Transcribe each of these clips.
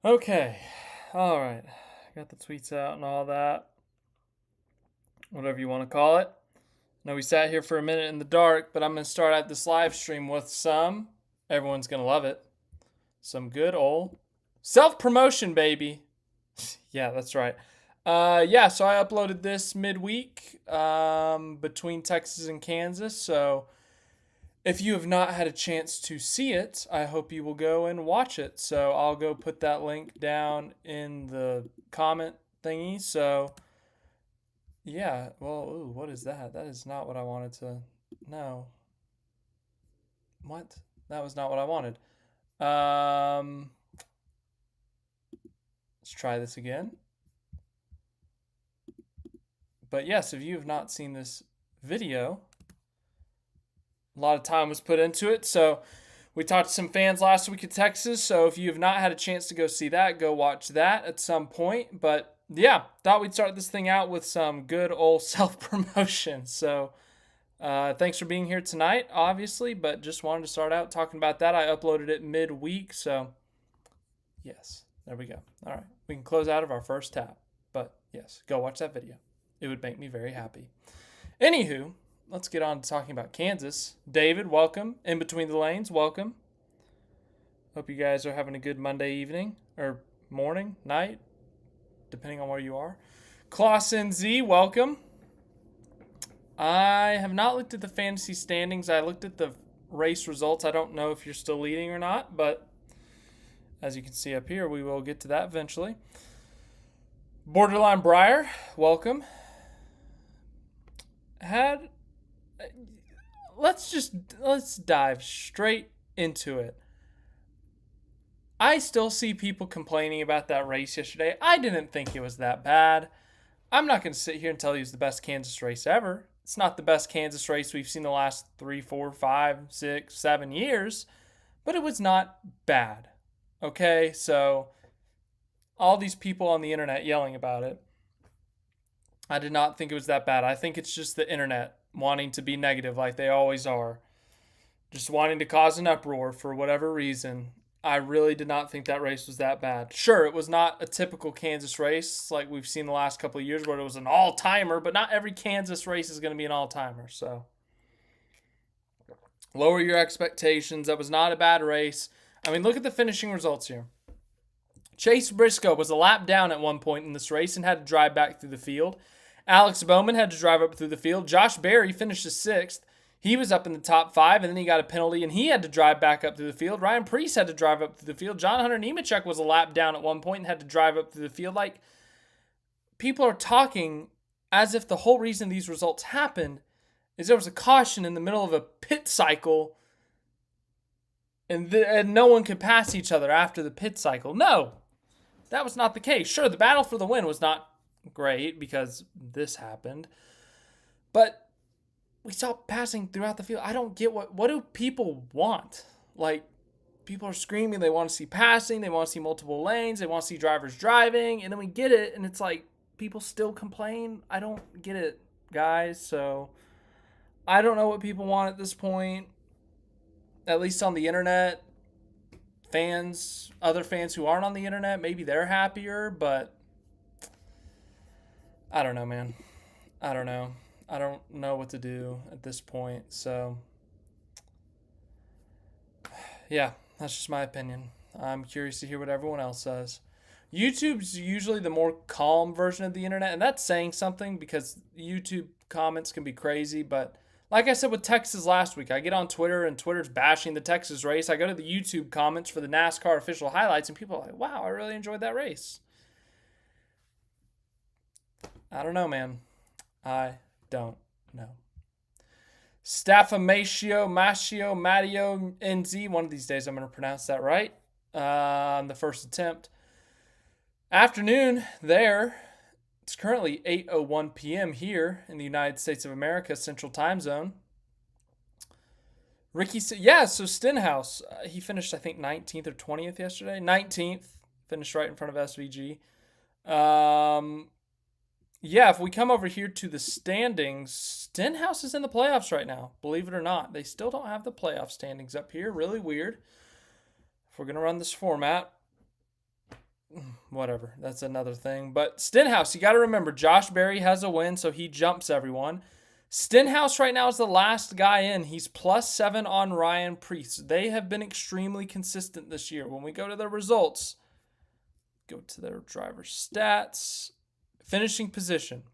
Okay. All right. Got the tweets out and all that. Whatever you want to call it. Know we sat here for a minute in the dark, but I'm going to start out this live stream with some. Everyone's going to love it. Some good old self promotion, baby. Yeah, that's right. So I uploaded this midweek between Texas and Kansas. So if you have not had a chance to see it, I hope you will go and watch it. So I'll go put that link down in the comment thingy. So yeah, well, ooh, what is that? That is not what I wanted to know. What? That was not what I wanted. Let's try this again. But yes, if you have not seen this video, a lot of time was put into it. So we talked to some fans last week in Texas. So if you have not had a chance to go see that, go watch that at some point. But yeah, thought we'd start this thing out with some good old self-promotion. So thanks for being here tonight, obviously. But just wanted to start out talking about that. I uploaded it midweek. So yes, there we go. All right, we can close out of our first tab. But yes, go watch that video. It would make me very happy. Anywho, let's get on to talking about Kansas. David, welcome. In Between the Lanes, welcome. Hope you guys are having a good Monday evening or morning, night, depending on where you are. Clausen Z, welcome. I have not looked at the fantasy standings. I looked at the race results. I don't know if you're still leading or not, but as you can see up here, we will get to that eventually. Borderline Briar, welcome. Let's dive straight into it. I still see people complaining about that race yesterday. I didn't think it was that bad. I'm not going to sit here and tell you it's the best Kansas race ever. It's not the best Kansas race we've seen the last 3, 4, 5, 6, 7 years, but it was not bad. Okay, so all these people on the internet yelling about it, I did not think it was that bad. I think it's just the internet wanting to be negative like they always are. Just wanting to cause an uproar for whatever reason. I really did not think that race was that bad. Sure, it was not a typical Kansas race like we've seen the last couple of years where it was an all-timer, but not every Kansas race is going to be an all-timer. So lower your expectations. That was not a bad race. I mean, look at the finishing results here. Chase Briscoe was a lap down at one point in this race and had to drive back through the field. Alex Bowman had to drive up through the field. Josh Berry finished sixth. He was up in the top 5, and then he got a penalty, and he had to drive back up through the field. Ryan Preece had to drive up through the field. John Hunter Nemechek was a lap down at one point and had to drive up through the field. Like, people are talking as if the whole reason these results happened is there was a caution in the middle of a pit cycle, and no one could pass each other after the pit cycle. No, that was not the case. Sure, the battle for the win was not great because this happened, but we saw passing throughout the field. I don't get what do people want? Like, people are screaming they want to see passing, they want to see multiple lanes, they want to see drivers driving, and then we get it, and it's like people still complain. I don't get it, guys. So I don't know what people want at this point, at least on the internet. Fans, other fans who aren't on the internet, maybe they're happier, but I don't know, man. I don't know. I don't know what to do at this point. So, yeah, that's just my opinion. I'm curious to hear what everyone else says. YouTube's usually the more calm version of the internet, and that's saying something because YouTube comments can be crazy. But like I said with Texas last week, I get on Twitter and Twitter's bashing the Texas race. I go to the YouTube comments for the NASCAR official highlights, and people are like, wow, I really enjoyed that race. I don't know, man. I don't know. Staffamatio, Mattio, NZ. One of these days I'm going to pronounce that right on the first attempt. Afternoon there. It's currently 8:01 p.m. here in the United States of America, Central Time Zone. So Stenhouse, he finished, I think, 19th or 20th yesterday. 19th, finished right in front of SVG. If we come over here to the standings, Stenhouse is in the playoffs right now, believe it or not. They still don't have the playoff standings up here. Really weird. If we're going to run this format, whatever. That's another thing. But Stenhouse, you got to remember, Josh Berry has a win, so he jumps everyone. Stenhouse right now is the last guy in. He's +7 on Ryan Preece. They have been extremely consistent this year. When we go to their results, go to their driver stats, finishing position.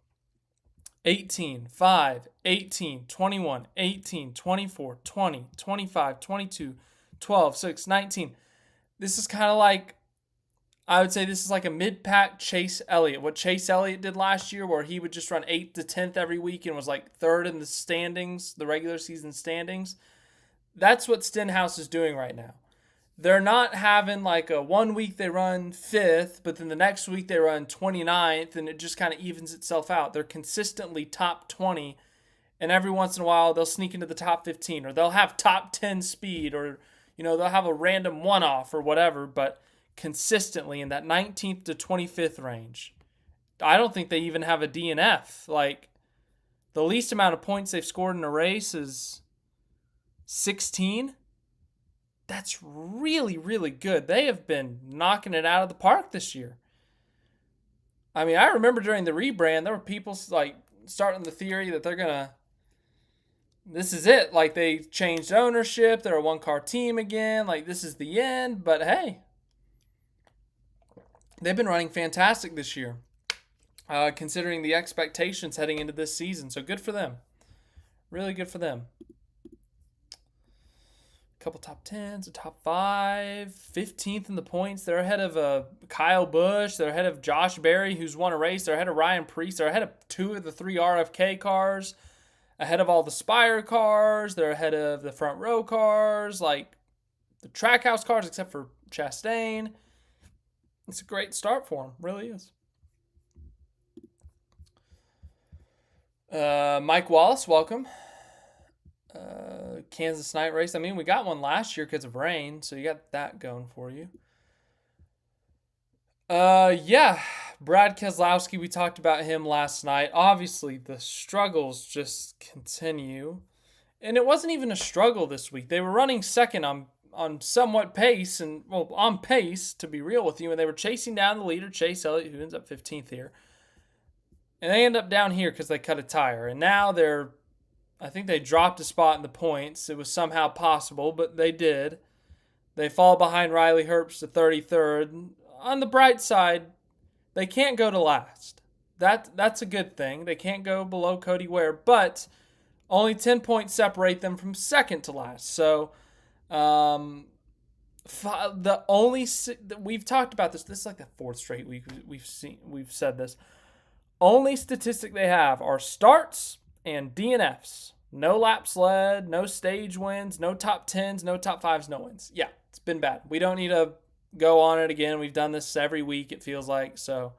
18, 5, 18, 21, 18, 24, 20, 25, 22, 12, 6, 19. This is kind of like, I would say this is like a mid-pack Chase Elliott. What Chase Elliott did last year, where he would just run 8th to 10th every week and was like 3rd in the standings, the regular season standings. That's what Stenhouse is doing right now. They're not having like a 1 week they run 5th, but then the next week they run 29th, and it just kind of evens itself out. They're consistently top 20, and every once in a while they'll sneak into the top 15, or they'll have top 10 speed, or they'll have a random one-off or whatever, but consistently in that 19th to 25th range. I don't think they even have a DNF. Like, the least amount of points they've scored in a race is 16. That's really, really good. They have been knocking it out of the park this year. I mean, I remember during the rebrand, there were people like starting the theory that they're going to, this is it. Like, they changed ownership. They're a one-car team again. Like, this is the end. But hey, they've been running fantastic this year, considering the expectations heading into this season. So good for them. Really good for them. Couple top 10s, a top 5, 15th in the points. They're ahead of Kyle Busch. They're ahead of Josh Berry, who's won a race. They're ahead of Ryan Preece. They're ahead of 2 of the 3 RFK cars. Ahead of all the Spire cars. They're ahead of the front row cars, like the Trackhouse cars, except for Chastain. It's a great start for them. Really is. Mike Wallace, welcome. Kansas night race. I mean, we got one last year because of rain, so you got that going for you. Yeah, Brad Keselowski, we talked about him last night. Obviously, the struggles just continue. And it wasn't even a struggle this week. They were running second on somewhat pace, and on pace, to be real with you, and they were chasing down the leader, Chase Elliott, who ends up 15th here. And they end up down here because they cut a tire. And now I think they dropped a spot in the points. It was somehow possible, but they did. They fall behind Riley Herbst to 33rd. On the bright side, they can't go to last. That's a good thing. They can't go below Cody Ware, but only 10 points separate them from second to last. So, we've talked about this. This is like the 4th straight week we've said this. Only statistic they have are starts and DNFs. No laps led, no stage wins, no top 10s, no top 5s, no wins. Yeah, it's been bad. We don't need to go on it again. We've done this every week, it feels like. So,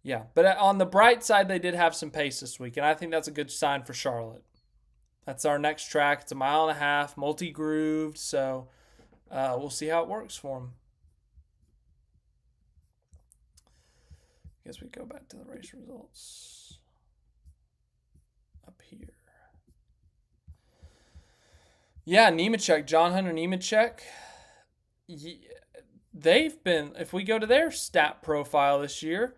yeah. But on the bright side, they did have some pace this week, and I think that's a good sign for Charlotte. That's our next track. It's a 1.5 miles, multi-grooved, so we'll see how it works for them. I guess we go back to the race results up here. Yeah, Nemechek, John Hunter Nemechek. They've been, if we go to their stat profile this year,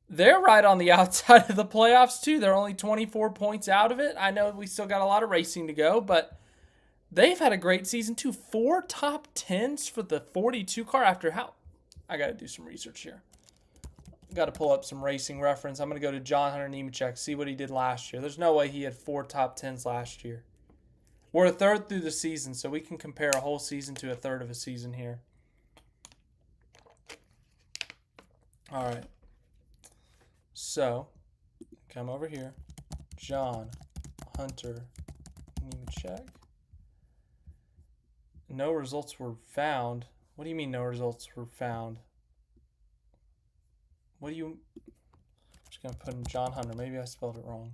they're right on the outside of the playoffs too. They're only 24 points out of it. I know we still got a lot of racing to go, but they've had a great season too. 4 top 10s for the 42 car after how? I got to do some research here. Got to pull up some racing reference. I'm going to go to John Hunter Nemechek, see what he did last year. There's no way he had 4 top 10s last year. We're a third through the season, so we can compare a whole season to a third of a season here. All right. So, come over here. John Hunter Nemechek. No results were found. What do you mean no results were found? What do you... I'm just going to put in John Hunter. Maybe I spelled it wrong.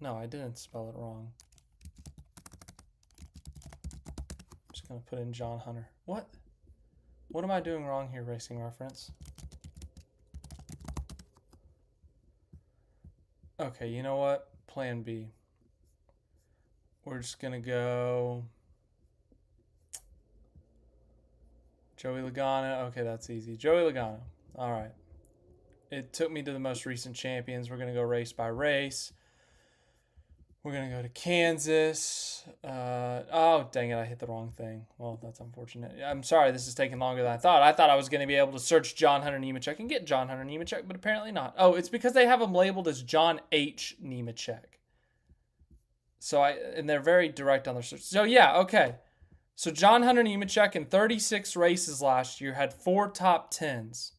No, I didn't spell it wrong. I'm just going to put in John Hunter. What? What am I doing wrong here, Racing Reference? Okay, you know what? Plan B. We're just going to go... Joey Logano. Okay, that's easy. Joey Logano. All right. It took me to the most recent champions. We're going to go race by race. We're going to go to Kansas. Oh, dang it. I hit the wrong thing. Well, that's unfortunate. I'm sorry this is taking longer than I thought. I thought I was going to be able to search John Hunter Nemechek and get John Hunter Nemechek, but apparently not. Oh, it's because they have him labeled as John H. Nemechek. And they're very direct on their search. So, yeah, okay. So, John Hunter Nemechek in 36 races last year had 4 top 10s.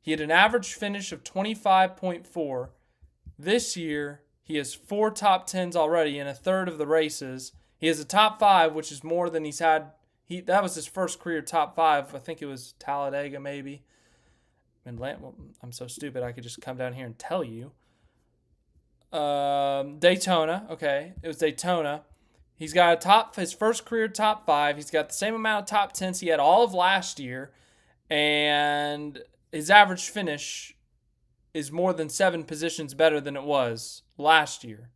He had an average finish of 25.4. This year, he has 4 top 10s already in a third of the races. He has a top 5, which is more than he's had. That was his first career top 5. I think it was Talladega, maybe. Well, I'm so stupid. I could just come down here and tell you. Daytona. Okay, it was Daytona. He's got his first career top 5. He's got the same amount of top 10s he had all of last year, and his average finish is more than 7 positions better than it was last year.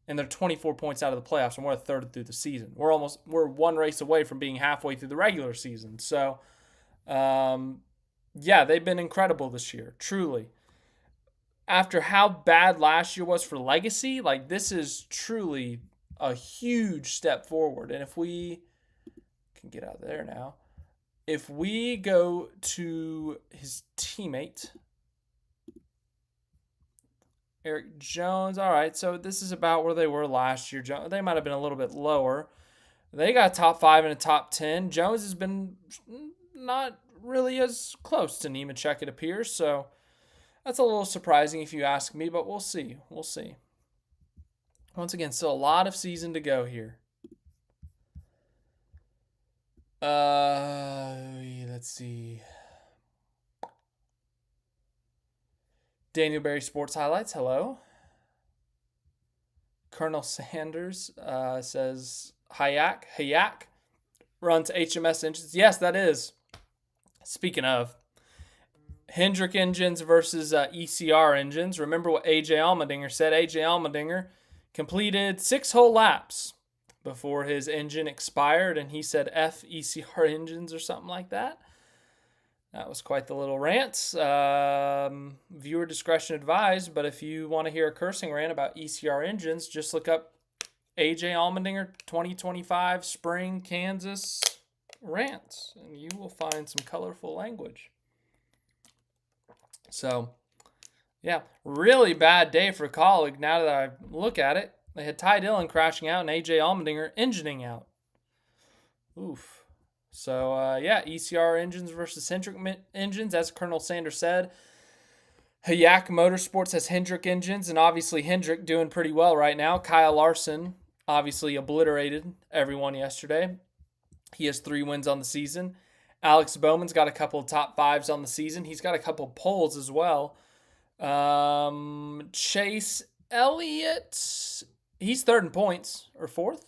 And they're 24 points out of the playoffs, and we're a third through the season. We're 1 race away from being halfway through the regular season. So, yeah, they've been incredible this year, truly. After how bad last year was for legacy, like, this is truly a huge step forward. And if we can get out of there now, if we go to his teammate, Eric Jones. All right, so this is about where they were last year. They might have been a little bit lower. They got a top 5 and a top 10. Jones has been not really as close to Nemechek, it appears. So that's a little surprising if you ask me, but we'll see. We'll see. Once again, still a lot of season to go here. Let's see. Daniel Berry Sports Highlights, hello. Colonel Sanders says, Hayak runs HMS engines. Yes, that is. Speaking of, Hendrick engines versus ECR engines. Remember what AJ Allmendinger said. AJ Allmendinger completed 6 whole laps before his engine expired, and he said F ECR engines or something like that. That was quite the little rant. Viewer discretion advised, but if you want to hear a cursing rant about ECR engines, just look up AJ Allmendinger 2025 Spring Kansas rants, and you will find some colorful language. So, yeah, really bad day for Colleague now that I look at it. They had Ty Dillon crashing out and AJ Allmendinger engineing out. Oof. So, yeah, ECR engines versus Hendrick engines, as Colonel Sanders said. Hayak Motorsports has Hendrick engines, and obviously Hendrick doing pretty well right now. Kyle Larson obviously obliterated everyone yesterday. He has 3 wins on the season. Alex Bowman's got a couple of top 5s on the season. He's got a couple of poles as well. Chase Elliott, he's 3rd in points, or 4th?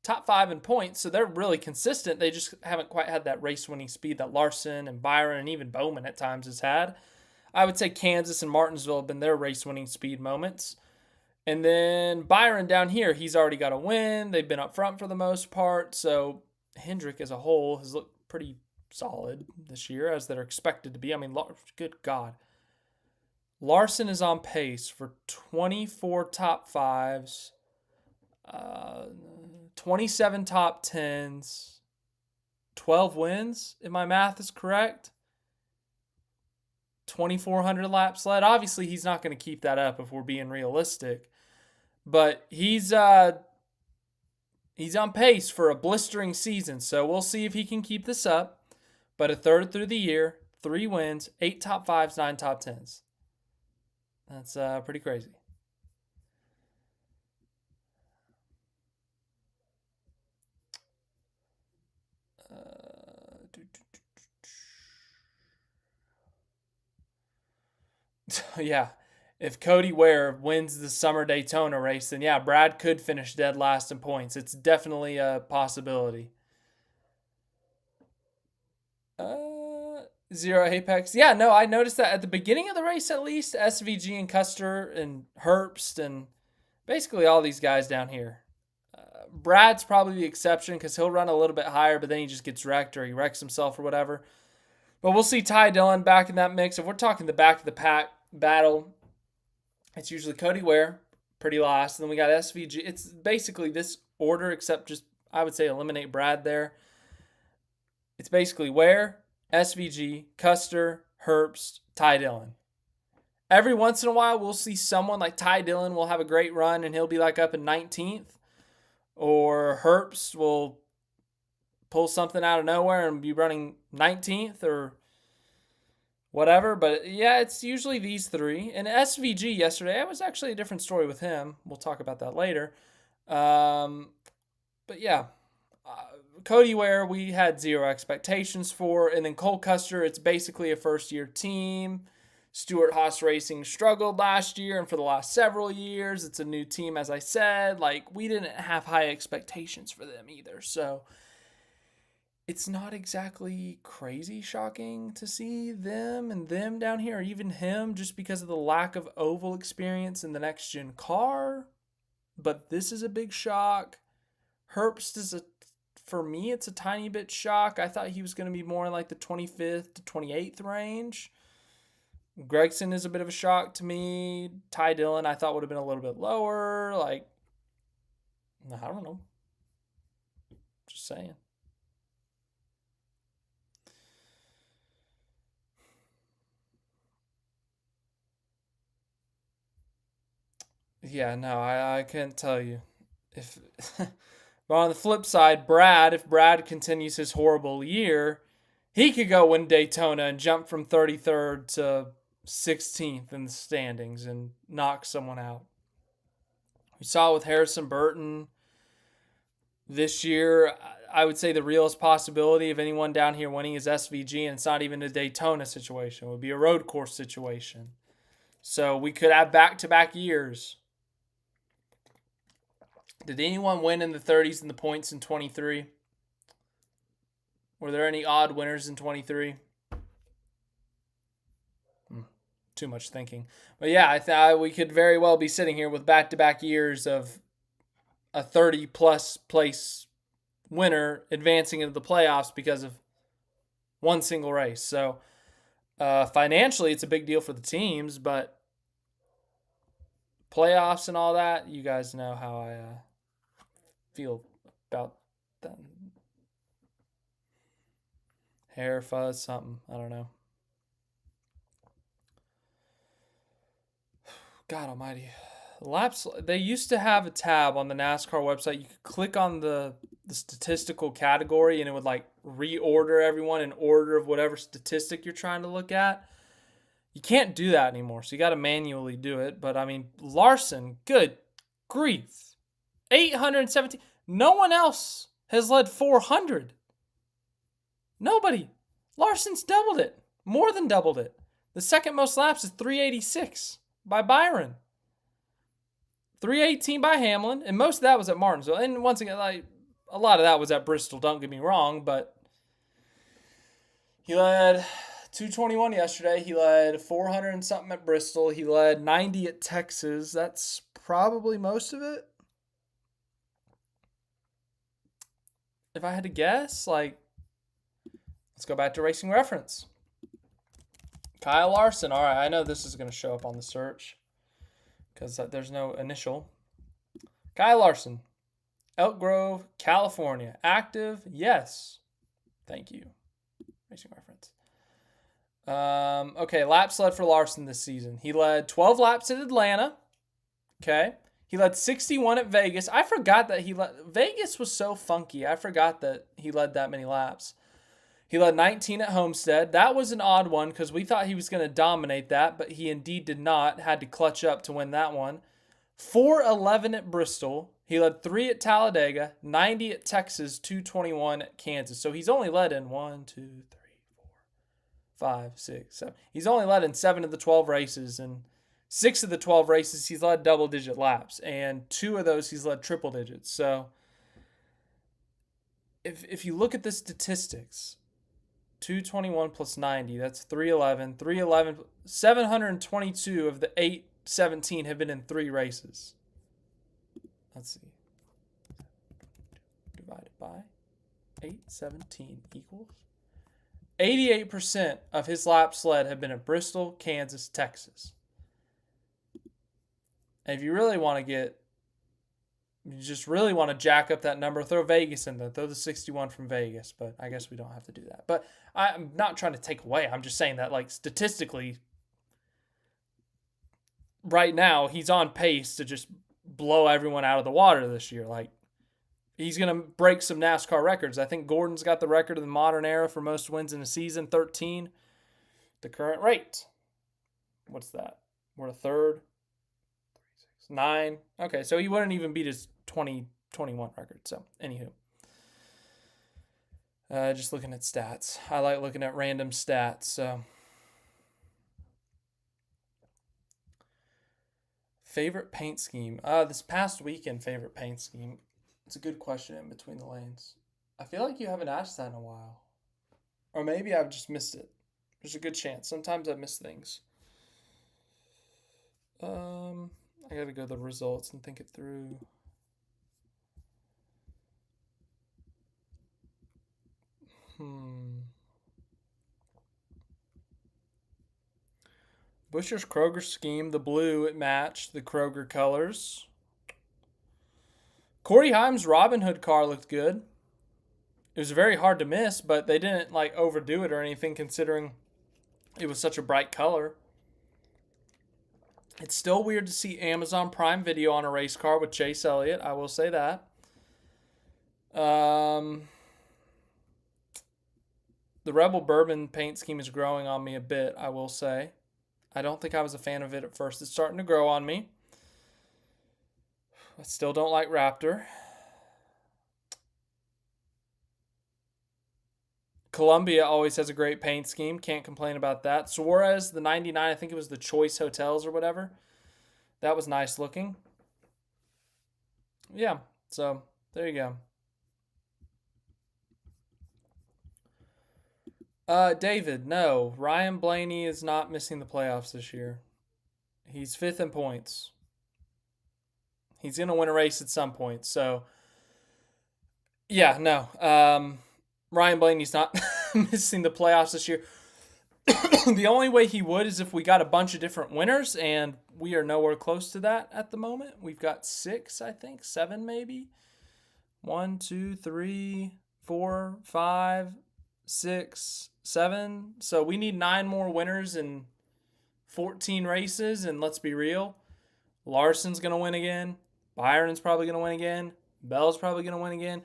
Top 5 in points, so they're really consistent. They just haven't quite had that race-winning speed that Larson and Byron and even Bowman at times has had. I would say Kansas and Martinsville have been their race-winning speed moments. And then Byron down here, he's already got a win. They've been up front for the most part. So Hendrick as a whole has looked pretty solid this year, as they're expected to be. I mean, good God. Larson is on pace for 24 top 5s. 27 top 10s, 12 wins, if my math is correct. 2,400 laps led. Obviously, he's not going to keep that up if we're being realistic. But he's on pace for a blistering season. So we'll see if he can keep this up. But a third through the year, 3 wins, 8 top 5s, 9 top 10s. That's pretty crazy. Yeah, if Cody Ware wins the summer Daytona race, then yeah, Brad could finish dead last in points. It's definitely a possibility. Zero Apex. Yeah, no, I noticed that at the beginning of the race at least, SVG and Custer and Herbst and basically all these guys down here. Brad's probably the exception because he'll run a little bit higher, but then he just gets wrecked or he wrecks himself or whatever. But we'll see Ty Dillon back in that mix. If we're talking the back of the pack battle, it's usually Cody Ware, pretty last. And then we got SVG. It's basically this order, except just, I would say, eliminate Brad there. It's basically Ware, SVG, Custer, Herbst, Ty Dillon. Every once in a while, we'll see someone like Ty Dillon will have a great run and he'll be like up in 19th. Or Herbst will pull something out of nowhere and be running 19th or whatever. But yeah, it's usually these three. And SVG yesterday, it was actually a different story with him. We'll talk about that later. But yeah, Cody Ware, we had zero expectations for. And then Cole Custer, it's basically a first-year team. Stewart Haas Racing struggled last year, and for the last several years, it's a new team, as I said. Like, we didn't have high expectations for them either. So it's not exactly crazy shocking to see them and them down here, or even him, just because of the lack of oval experience in the next-gen car. But this is a big shock. Herbst is for me, it's a tiny bit shock. I thought he was going to be more in like the 25th to 28th range. Gregson is a bit of a shock to me. Ty Dillon, I thought would have been a little bit lower. Like, I don't know. Just saying. Yeah, no, I can't tell you. If but on the flip side, if Brad continues his horrible year, he could go win Daytona and jump from 33rd to 16th in the standings and knock someone out. We saw with Harrison Burton this year. I would say the realest possibility of anyone down here winning is SVG, and it's not even a Daytona situation. It would be a road course situation. So we could have back-to-back years. Did anyone win in the 30s in the points in 23? Were there any odd winners in 23? Too much thinking. But yeah, I thought we could very well be sitting here with back-to-back years of a 30-plus place winner advancing into the playoffs because of one single race. So financially, it's a big deal for the teams, but playoffs and all that, you guys know how I feel about that. Hair, fuzz, something. I don't know. God almighty. Laps, they used to have a tab on the NASCAR website. You could click on the statistical category and it would like reorder everyone in order of whatever statistic you're trying to look at. You can't do that anymore, so you got to manually do it. But I mean, Larson, good grief. 817. No one else has led 400. Nobody. Larson's doubled it. More than doubled it. The second most laps is 386 by Byron. 318 by Hamlin, and most of that was at Martinsville. And once again, like a lot of that was at Bristol, don't get me wrong, but he led 221 yesterday. He led 400 and something at Bristol. He led 90 at Texas. That's probably most of it. If I had to guess, like, let's go back to Racing Reference. Kyle Larson. All right, I know this is going to show up on the search because there's no initial. Kyle Larson, Elk Grove, California. Active? Yes. Thank you. Racing Reference. Okay, laps led for Larson this season. He led 12 laps at Atlanta. Okay. He led 61 at Vegas. I forgot that Vegas was so funky. I forgot that he led that many laps. He led 19 at Homestead. That was an odd one because we thought he was going to dominate that, but he indeed did not. Had to clutch up to win that one. 411 at Bristol. He led 3 at Talladega, 90 at Texas, 221 at Kansas. So he's only led in 1, 2, 3, 4, 5, 6, 7. He's only led in 7 of the 12 races, and 6 of the 12 races he's led double-digit laps, and 2 of those he's led triple digits. So if you look at the statistics, 221 plus 90, that's 311. 311, 722 of the 817 have been in 3 races. Let's see. divided by 817 equals 88% of his laps led have been at Bristol, Kansas, Texas. And if you really want to you just really want to jack up that number, throw Vegas in there. Throw the 61 from Vegas, but I guess we don't have to do that. But I'm not trying to take away. I'm just saying that, like, statistically, right now, he's on pace to just blow everyone out of the water this year. Like, he's going to break some NASCAR records. I think Gordon's got the record of the modern era for most wins in a season, 13. The current rate. What's that? We're a third. 9. Okay, so he wouldn't even beat his 2021 record. So, anywho. Just looking at stats. I like looking at random stats. So, favorite paint scheme? This past weekend, favorite paint scheme. It's a good question in between the lanes. I feel like you haven't asked that in a while. Or maybe I've just missed it. There's a good chance. Sometimes I miss things. I gotta go to the results and think it through. Buescher's Kroger scheme, the blue, it matched the Kroger colors. Corey Haim's Robin Hood car looked good. It was very hard to miss, but they didn't like overdo it or anything considering it was such a bright color. It's still weird to see Amazon Prime Video on a race car with Chase Elliott. I will say that. The Rebel Bourbon paint scheme is growing on me a bit, I will say. I don't think I was a fan of it at first. It's starting to grow on me. I still don't like Raptor. Columbia always has a great paint scheme. Can't complain about that. Suarez, the 99, I think it was the Choice Hotels or whatever. That was nice looking. Yeah, so there you go. David, no. Ryan Blaney is not missing the playoffs this year. He's 5th in points. He's going to win a race at some point. So, yeah, no. Ryan Blaney's not missing the playoffs this year. The only way he would is if we got a bunch of different winners, and we are nowhere close to that at the moment. We've got 6, I think. 7 maybe. 1, 2, 3, 4, 5, 6, 7. So we need 9 more winners in 14 races, and let's be real. Larson's going to win again. Byron's probably going to win again. Bell's probably going to win again.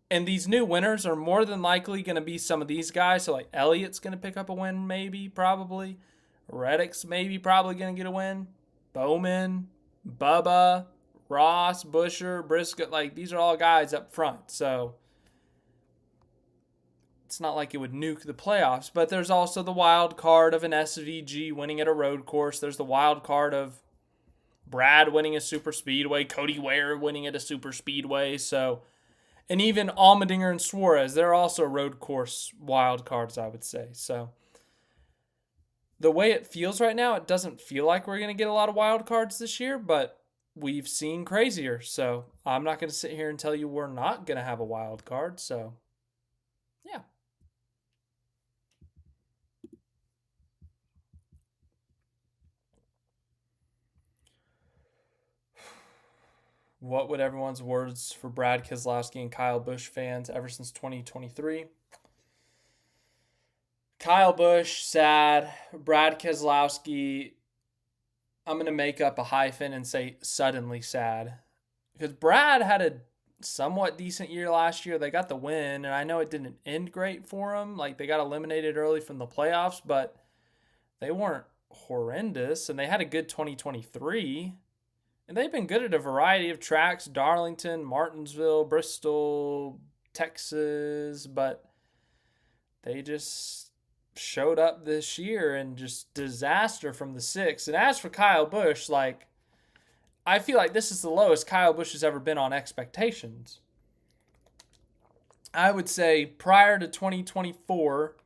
And these new winners are more than likely going to be some of these guys. So, like, Elliott's going to pick up a win, maybe, probably. Reddick's maybe probably going to get a win. Bowman, Bubba, Ross, Buescher, Briscoe. Like, these are all guys up front. So, it's not like it would nuke the playoffs. But there's also the wild card of an SVG winning at a road course. There's the wild card of Brad winning a super speedway. Cody Ware winning at a super speedway. So... And even Allmendinger and Suarez, they're also road course wild cards, I would say. So the way it feels right now, it doesn't feel like we're going to get a lot of wild cards this year, but we've seen crazier. So I'm not going to sit here and tell you we're not going to have a wild card. So, yeah. What would everyone's words for Brad Keselowski and Kyle Busch fans ever since 2023? Kyle Busch, sad. Brad Keselowski, I'm going to make up a hyphen and say suddenly sad. Because Brad had a somewhat decent year last year. They got the win, and I know it didn't end great for them. Like, they got eliminated early from the playoffs, but they weren't horrendous, and they had a good 2023. And they've been good at a variety of tracks, Darlington, Martinsville, Bristol, Texas, but they just showed up this year and just disaster from the 6. And as for Kyle Busch, like, I feel like this is the lowest Kyle Busch has ever been on expectations. I would say prior to 2024,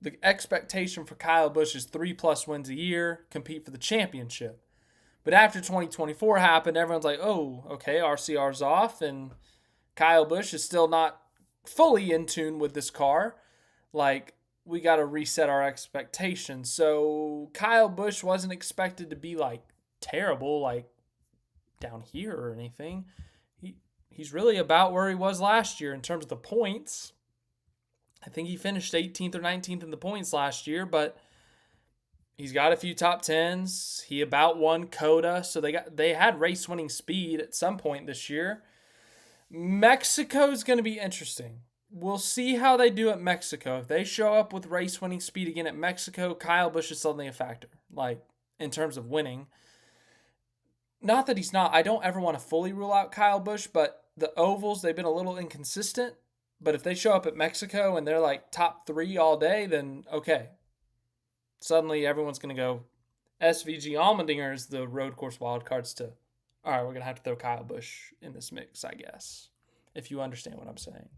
the expectation for Kyle Busch is 3+ wins a year, compete for the championship. But after 2024 happened, everyone's like, oh, okay, RCR's off, and Kyle Busch is still not fully in tune with this car. Like, we got to reset our expectations. So Kyle Busch wasn't expected to be like terrible, like down here or anything. He's really about where he was last year in terms of the points. I think he finished 18th or 19th in the points last year, but he's got a few top 10s. He about won COTA, so they had race winning speed at some point this year. Mexico's going to be interesting. We'll see how they do at Mexico. If they show up with race winning speed again at Mexico, Kyle Busch is suddenly a factor, like in terms of winning. Not that he's not. I don't ever want to fully rule out Kyle Busch, but the ovals, they've been a little inconsistent. But if they show up at Mexico and they're like top 3 all day, then okay. Suddenly everyone's going to go SVG Allmendinger is the road course wildcards to, all right, we're going to have to throw Kyle Busch in this mix, I guess, if you understand what I'm saying.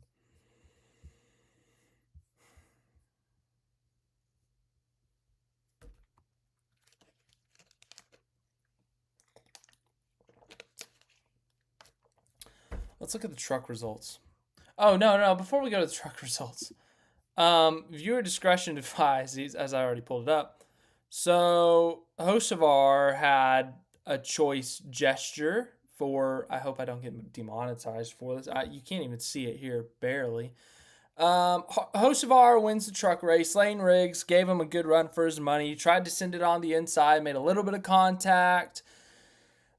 Let's look at the truck results. Oh, no. Before we go to the truck results, viewer discretion advised, as I already pulled it up. So, Hocevar had a choice gesture for, I hope I don't get demonetized for this. You can't even see it here, barely. Hocevar wins the truck race. Lane Riggs gave him a good run for his money. He tried to send it on the inside, made a little bit of contact.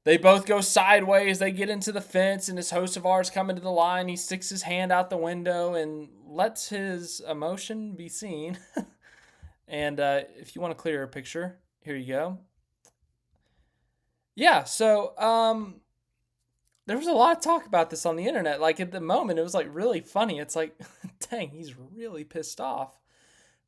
They both go sideways. They get into the fence, and as Hocevar's coming to the line, he sticks his hand out the window and lets his emotion be seen. And if you want a clearer picture, here you go. Yeah, so there was a lot of talk about this on the internet. Like, at the moment, it was like really funny. It's like, dang, he's really pissed off.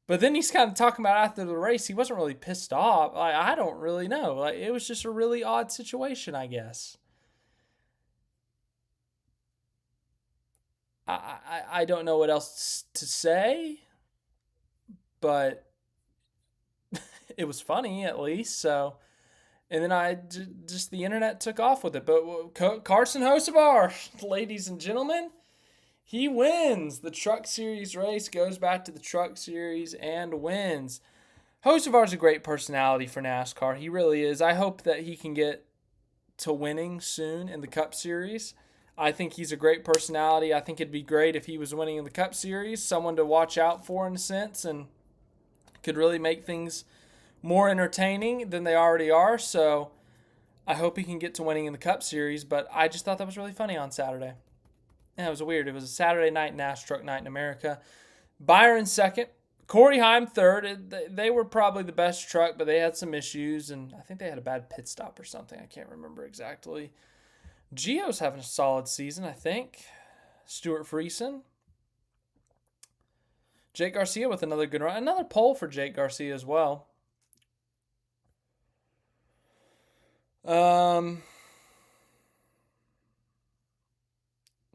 But then he's kind of talking about after the race, he wasn't really pissed off. Like, I don't really know. Like, it was just a really odd situation, I guess. I don't know what else to say, but it was funny at least. So, and then just the internet took off with it. But Carson Hocevar, ladies and gentlemen, he wins the Truck Series race, goes back to the Truck Series and wins. Hocevar's a great personality for NASCAR. He really is. I hope that he can get to winning soon in the Cup Series. I think he's a great personality. I think it'd be great if he was winning in the Cup Series, someone to watch out for in a sense, and could really make things more entertaining than they already are. So I hope he can get to winning in the Cup Series, but I just thought that was really funny on Saturday. Yeah, it was weird. It was a Saturday night NASTRUCK Night in America. Byron second. Corey Heim third. They were probably the best truck, but they had some issues, and I think they had a bad pit stop or something. I can't remember exactly. Gio's having a solid season, I think. Stuart Friesen. Jake Garcia with another good run. Another pole for Jake Garcia as well.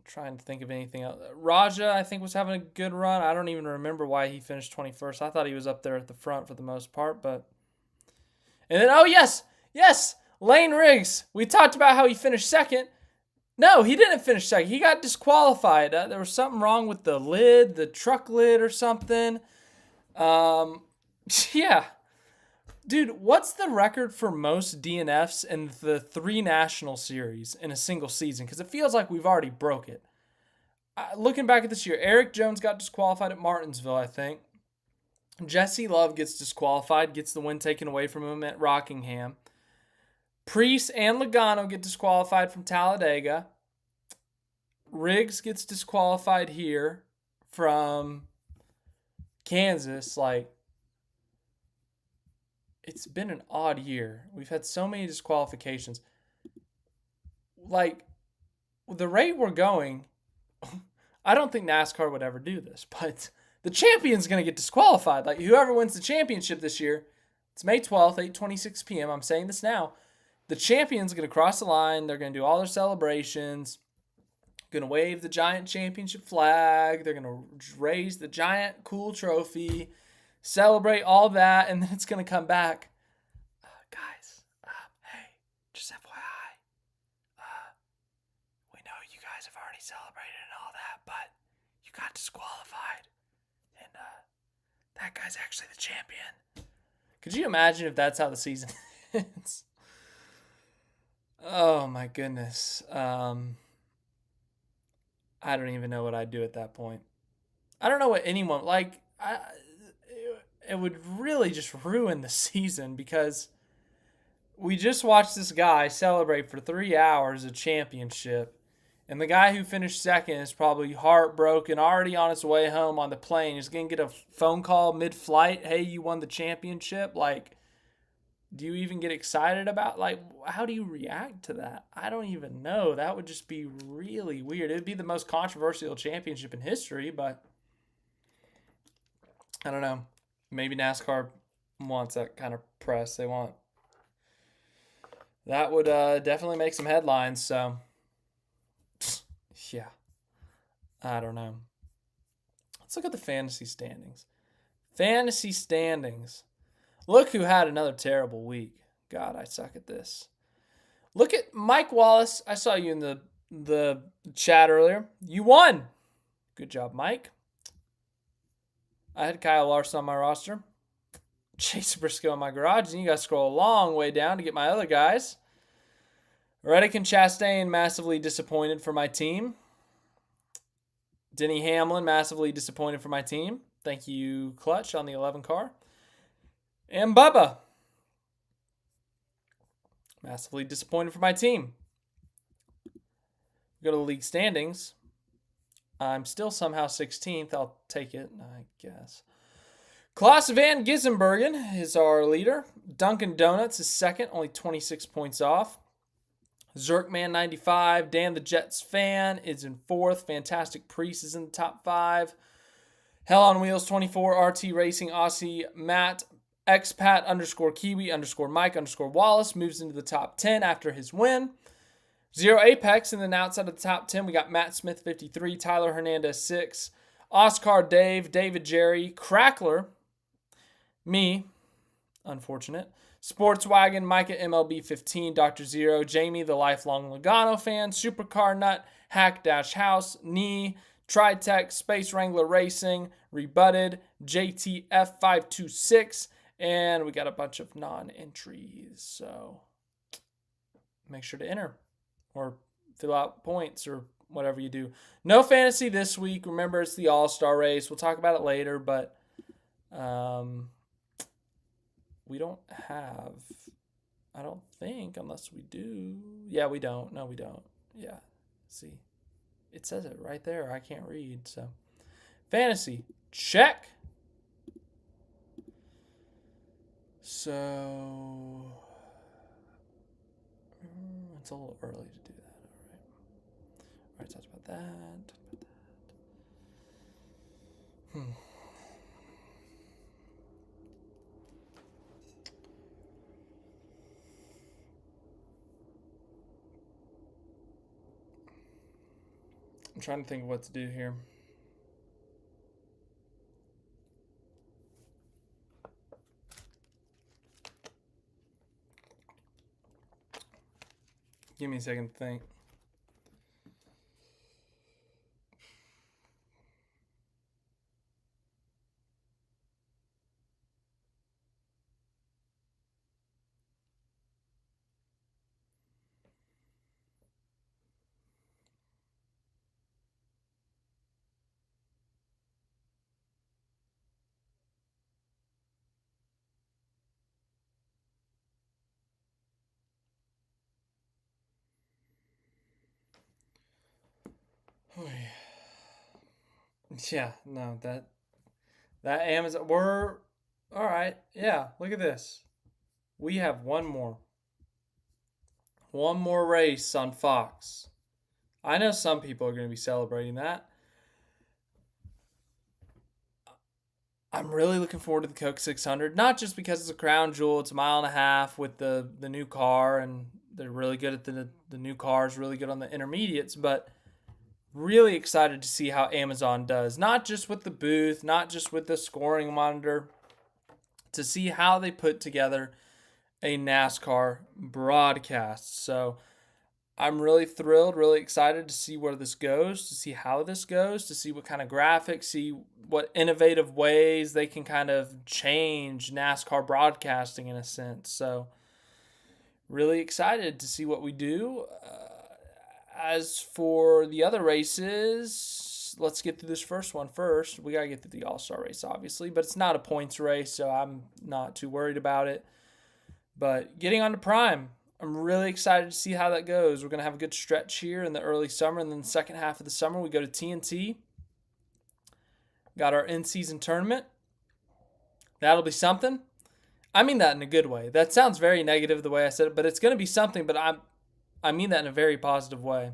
Trying to think of anything else. Raja, I think, was having a good run. I don't even remember why he finished 21st. I thought he was up there at the front for the most part, but... And then, oh, yes! Lane Riggs. We talked about how he finished second. No, he didn't finish second. He got disqualified. There was something wrong with the lid, the truck lid or something. Yeah. Dude, what's the record for most DNFs in the 3 national series in a single season? Because it feels like we've already broke it. Looking back at this year, Eric Jones got disqualified at Martinsville, I think. Jesse Love gets disqualified, gets the win taken away from him at Rockingham. Priest and Logano get disqualified from Talladega. Riggs gets disqualified here from Kansas. Like, it's been an odd year. We've had so many disqualifications. Like, the rate we're going, I don't think NASCAR would ever do this, but the champion's going to get disqualified. Like, whoever wins the championship this year, it's May 12th, 8:26 p.m. I'm saying this now. The champion's going to cross the line. They're going to do all their celebrations. Going to wave the giant championship flag. They're going to raise the giant cool trophy. Celebrate all that, and then it's going to come back. Guys, hey, just FYI, we know you guys guys have already celebrated and all that, but you got disqualified. And that guy's actually the champion. Could you imagine if that's how the season ends? Oh, my goodness. I don't even know what I'd do at that point. I don't know what anyone, like, it would really just ruin the season because we just watched this guy celebrate for 3 hours a championship, and the guy who finished second is probably heartbroken, already on his way home on the plane. He's going to get a phone call mid-flight, hey, you won the championship. Like, do you even get excited about, like, how do you react to that? I don't even know. That would just be really weird. It would be the most controversial championship in history, but I don't know. Maybe NASCAR wants that kind of press. They want that would definitely make some headlines. So, yeah, I don't know. Let's look at the fantasy standings. Fantasy standings. Look who had another terrible week. God, I suck at this. Look at Mike Wallace. I saw you in the chat earlier. You won. Good job, Mike. I had Kyle Larson on my roster. Chase Briscoe in my garage. And you got to scroll a long way down to get my other guys. Reddick and Chastain massively disappointed for my team. Denny Hamlin massively disappointed for my team. Thank you, Clutch, on the 11 car. And Bubba massively disappointed for my team. Go to the league standings. I'm still somehow 16th. I'll take it, I guess. Klaus Van Gissenbergen is our leader. Dunkin' Donuts is second, only 26 points off. Zerkman95, Dan the Jets fan is in fourth. Fantastic Priest is in the top 5. Hell on Wheels 24, RT Racing, Aussie Matt, expat _ Kiwi _ Mike _ Wallace moves into the top 10 after his win. Zero Apex, and then outside of the top 10, we got Matt Smith 53, Tyler Hernandez 6, Oscar Dave, David Jerry, Crackler, me, unfortunate, Sportswagon, Micah MLB 15, Dr. Zero, Jamie the lifelong Logano fan, Supercar Nut, Hack Dash House, Knee, Tritech, Space Wrangler Racing, Rebutted, JTF 526, and we got a bunch of non-entries, so make sure to enter or fill out points or whatever you do. No fantasy this week. Remember, it's the All-Star race. We'll talk about it later, but we don't have, I don't think, unless we do. Yeah, we don't. No, we don't. Yeah, see. It says it right there. I can't read, so. Fantasy, check. So, it's a little early to do that. All right, talked about that. I'm trying to think of what to do here. Give me a second to think. Yeah, no, that Amazon, we're all right. Yeah, look at this. We have one more race on Fox. I know some people are going to be celebrating that. I'm really looking forward to the Coke 600, not just because it's a crown jewel. It's a mile and a half with the new car, and they're really good at the new cars, really good on the intermediates, but really excited to see how Amazon does, not just with the booth, not just with the scoring monitor, to see how they put together a NASCAR broadcast. So I'm really thrilled, really excited to see where this goes, to see how this goes, to see what kind of graphics, see what innovative ways they can kind of change NASCAR broadcasting in a sense. So, really excited to see what we do. As for the other races, let's get through this first one first. We got to get through the All-Star race, obviously, but it's not a points race, so I'm not too worried about it. But getting on to Prime, I'm really excited to see how that goes. We're going to have a good stretch here in the early summer, and then the second half of the summer, we go to TNT. Got our in-season tournament. That'll be something. I mean that in a good way. That sounds very negative the way I said it, but it's going to be something, but I mean that in a very positive way. And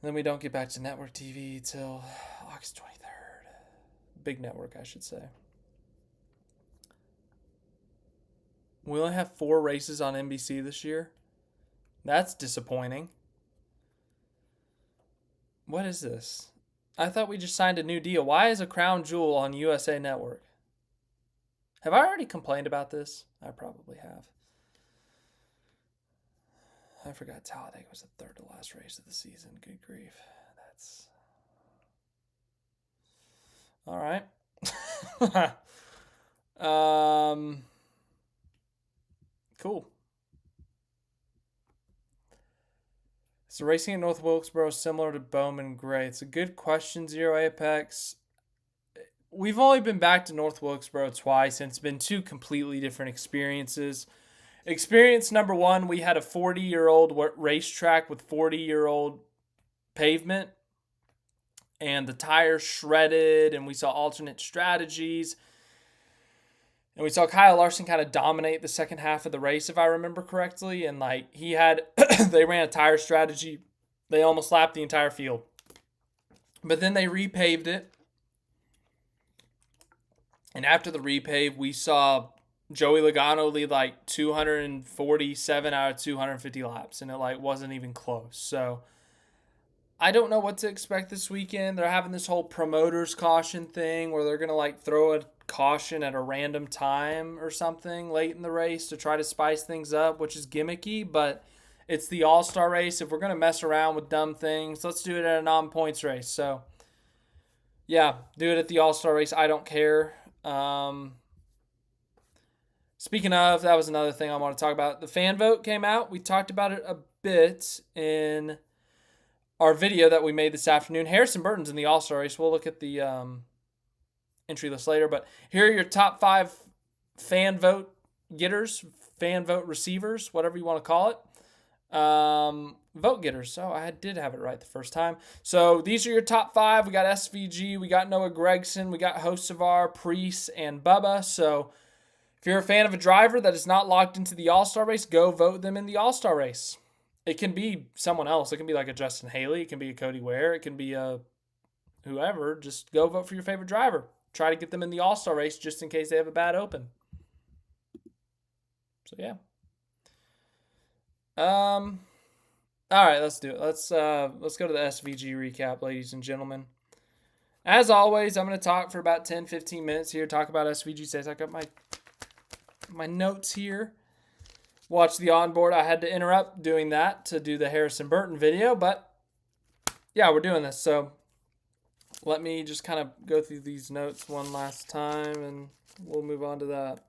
then we don't get back to network TV till August 23rd. Big network, I should say. We only have 4 races on NBC this year. That's disappointing. What is this? I thought we just signed a new deal. Why is a crown jewel on USA Network? Have I already complained about this? I probably have. I forgot Talladega was the third to last race of the season. Good grief. That's... All right. Cool. So racing at North Wilkesboro is similar to Bowman Gray. It's a good question, Zero Apex. We've only been back to North Wilkesboro twice, and it's been 2 completely different experiences. Experience number 1, we had a 40-year-old racetrack with 40-year-old pavement, and the tires shredded, and we saw alternate strategies. And we saw Kyle Larson kind of dominate the second half of the race, if I remember correctly. And he had, they ran a tire strategy. They almost lapped the entire field. But then they repaved it. And after the repave, we saw Joey Logano lead 247 out of 250 laps. And it wasn't even close. So I don't know what to expect this weekend. They're having this whole promoter's caution thing where they're going to throw a caution at a random time or something late in the race to try to spice things up, which is gimmicky, but it's the All-Star race. If we're going to mess around with dumb things, let's do it at a non-points race. So, yeah, do it at the All-Star race. I don't care. Speaking of, that was another thing I want to talk about. The fan vote came out. We talked about it a bit in our video that we made this afternoon. Harrison Burton's in the All-Star race. We'll look at the entry list later, but here are your top 5 fan vote getters, fan vote receivers, whatever you want to call it. Vote getters. So I did have it right the first time. So these are your top 5. We got SVG, we got Noah Gragson, we got Hocevar, Priest, and Bubba. So if you're a fan of a driver that is not locked into the All-Star race, go vote them in the All-Star race. It can be someone else. It can be like a Justin Haley. It can be a Cody Ware. It can be a whoever. Just go vote for your favorite driver. Try to get them in the All-Star race just in case they have a bad open. So, yeah. All right, let's do it. Let's go to the SVG recap, ladies and gentlemen. As always, I'm going to talk for about 10, 15 minutes here, talk about SVG stats. I got my notes here. Watch the onboard. I had to interrupt doing that to do the Harrison Burton video, but yeah, we're doing this. So let me just kind of go through these notes one last time, and we'll move on to that.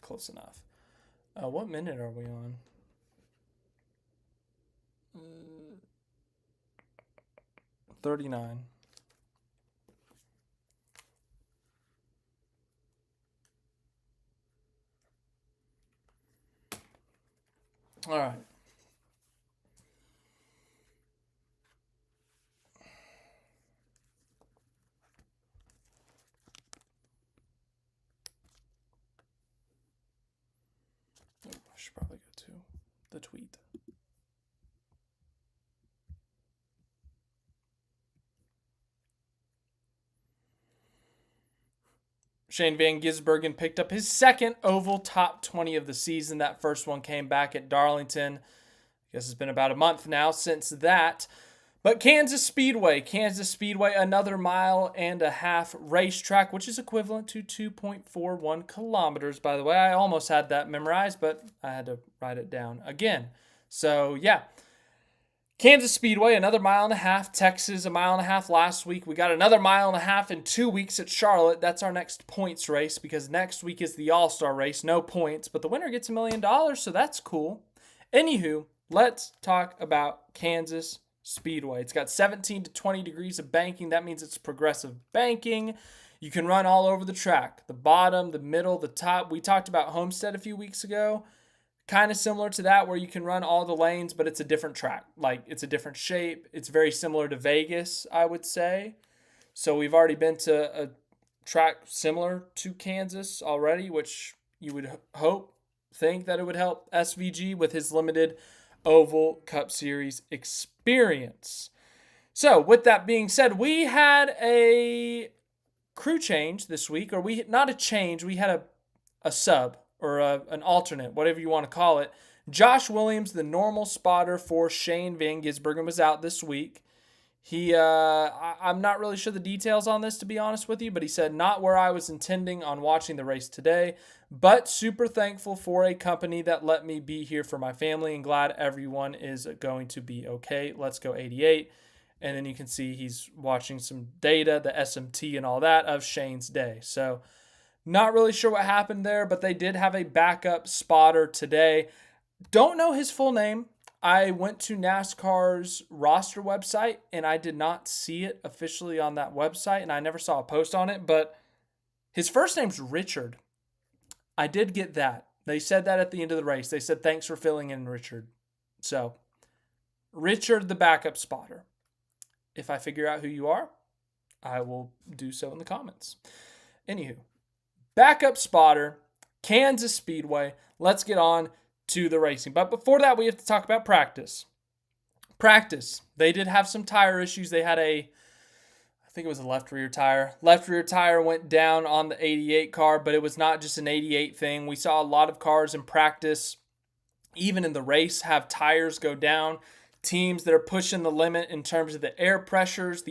Close enough. What minute are we on? 39. All right. I should probably go to the tweet. Shane Van Gisbergen picked up his second oval top 20 of the season. That first one came back at Darlington. guess it's been about a month now since that. But Kansas Speedway, another 1.5 mile racetrack, which is equivalent to 2.41 kilometers, by the way. I almost had that memorized, but I had to write it down again. So, yeah. Kansas Speedway, another 1.5 miles. Texas, 1.5 miles last week. We got another 1.5 miles in 2 weeks at Charlotte. That's our next points race because next week is the All-Star race. No points, but the winner gets $1 million, so that's cool. Anywho, let's talk about Kansas Speedway. It's got 17 to 20 degrees of banking. That means it's progressive banking. You can run all over the track. The bottom, the middle, the top. We talked about Homestead a few weeks ago. Kind of similar to that where you can run all the lanes, but it's a different track. Like, it's a different shape. It's very similar to Vegas, I would say. So we've already been to a track similar to Kansas already, which you would think that it would help SVG with his limited Oval Cup Series experience. So with that being said, we had a crew change this week, or not a change, we had a sub or an alternate, whatever you want to call it. Josh Williams, the normal spotter for Shane Van Gisbergen, was out this week. I'm not really sure the details on this, to be honest with you, but he said, not where I was intending on watching the race today, but super thankful for a company that let me be here for my family and glad everyone is going to be okay. Let's go 88. And then you can see he's watching some data, the SMT and all that of Shane's day. So not really sure what happened there, but they did have a backup spotter today. Don't know his full name. I went to NASCAR's roster website, and I did not see it officially on that website, and I never saw a post on it, but his first name's Richard. I did get that. They said that at the end of the race. They said, thanks for filling in, Richard. So, Richard, the backup spotter. If I figure out who you are, I will do so in the comments. Anywho, backup spotter, Kansas Speedway. Let's get on to the racing. But before that, we have to talk about practice. They did have some tire issues. They had I think it was a left rear tire. Left rear tire went down on the 88 car, but it was not just an 88 thing. We saw a lot of cars in practice, even in the race, have tires go down. Teams that are pushing the limit in terms of the air pressures.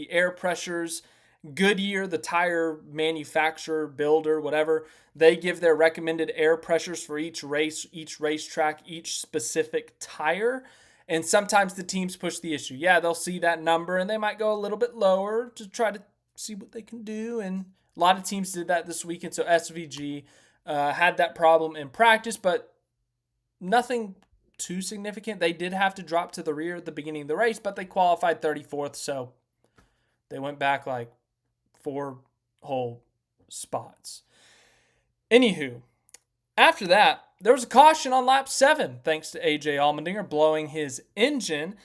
Goodyear, the tire manufacturer, builder, whatever, they give their recommended air pressures for each race, each racetrack, each specific tire. And sometimes the teams push the issue. Yeah, they'll see that number and they might go a little bit lower to try to see what they can do. And a lot of teams did that this weekend. So SVG had that problem in practice, but nothing too significant. They did have to drop to the rear at the beginning of the race, but they qualified 34th. So they went back like 4 whole spots. Anywho, after that, there was a caution on lap 7, thanks to AJ Allmendinger blowing his engine.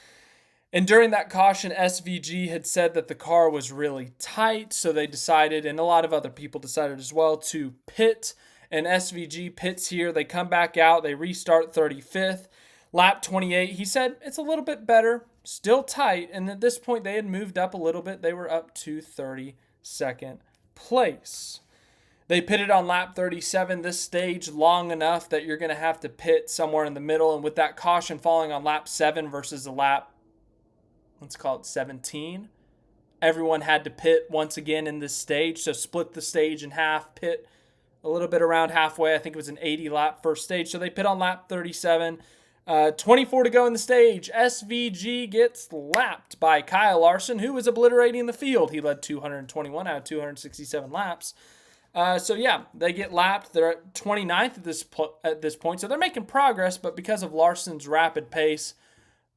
And during that caution, SVG had said that the car was really tight, so they decided, and a lot of other people decided as well, to pit. And SVG pits here. They come back out. They restart 35th. Lap 28, he said, it's a little bit better, still tight. And at this point, they had moved up a little bit. They were up to 32nd place. They pitted on lap 37, this stage long enough that you're going to have to pit somewhere in the middle. And with that caution falling on lap 7 versus a lap, let's call it 17, everyone had to pit once again in this stage. So split the stage in half, pit a little bit around halfway. I think it was an 80 lap first stage. So they pit on lap 37. 24 to go in the stage. SVG gets lapped by Kyle Larson, who was obliterating the field. He led 221 out of 267 laps. So yeah, they get lapped. They're at 29th at this point. So they're making progress, but because of Larson's rapid pace,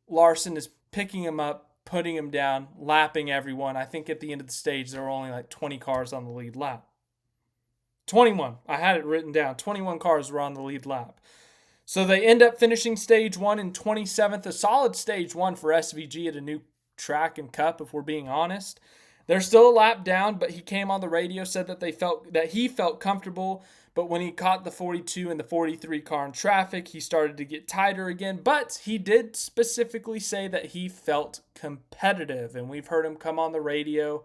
Larson is picking him up, putting him down, lapping everyone. I think at the end of the stage, there were only like 20 cars on the lead lap. 21. I had it written down. 21 cars were on the lead lap. So they end up finishing stage 1 in 27th, a solid stage 1 for SVG at a new track and cup, if we're being honest. They're still a lap down, but he came on the radio, said that he felt comfortable, but when he caught the 42 and the 43 car in traffic, he started to get tighter again. But he did specifically say that he felt competitive, and we've heard him come on the radio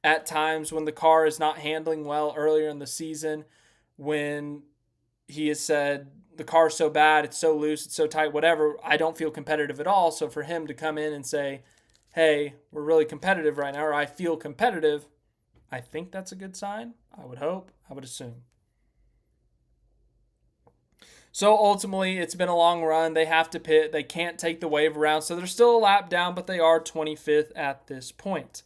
at times when the car is not handling well earlier in the season, when he has said the car's so bad, it's so loose, it's so tight, whatever, I don't feel competitive at all. So for him to come in and say, hey, we're really competitive right now, or I feel competitive, I think that's a good sign. I would hope, I would assume. So ultimately, it's been a long run. They have to pit. They can't take the wave around. So they're still a lap down, but they are 25th at this point.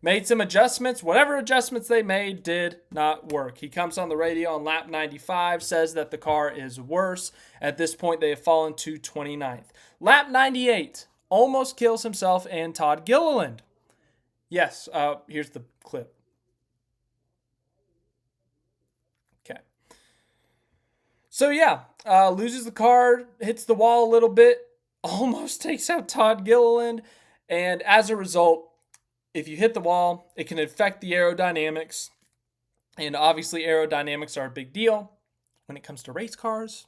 Made some adjustments. Whatever adjustments they made did not work. He comes on the radio on lap 95, says that the car is worse. At this point, they have fallen to 29th. Lap 98, almost kills himself and Todd Gilliland. Yes, here's the clip. Okay. So yeah, loses the car, hits the wall a little bit, almost takes out Todd Gilliland, and as a result, if you hit the wall, it can affect the aerodynamics, and obviously aerodynamics are a big deal when it comes to race cars.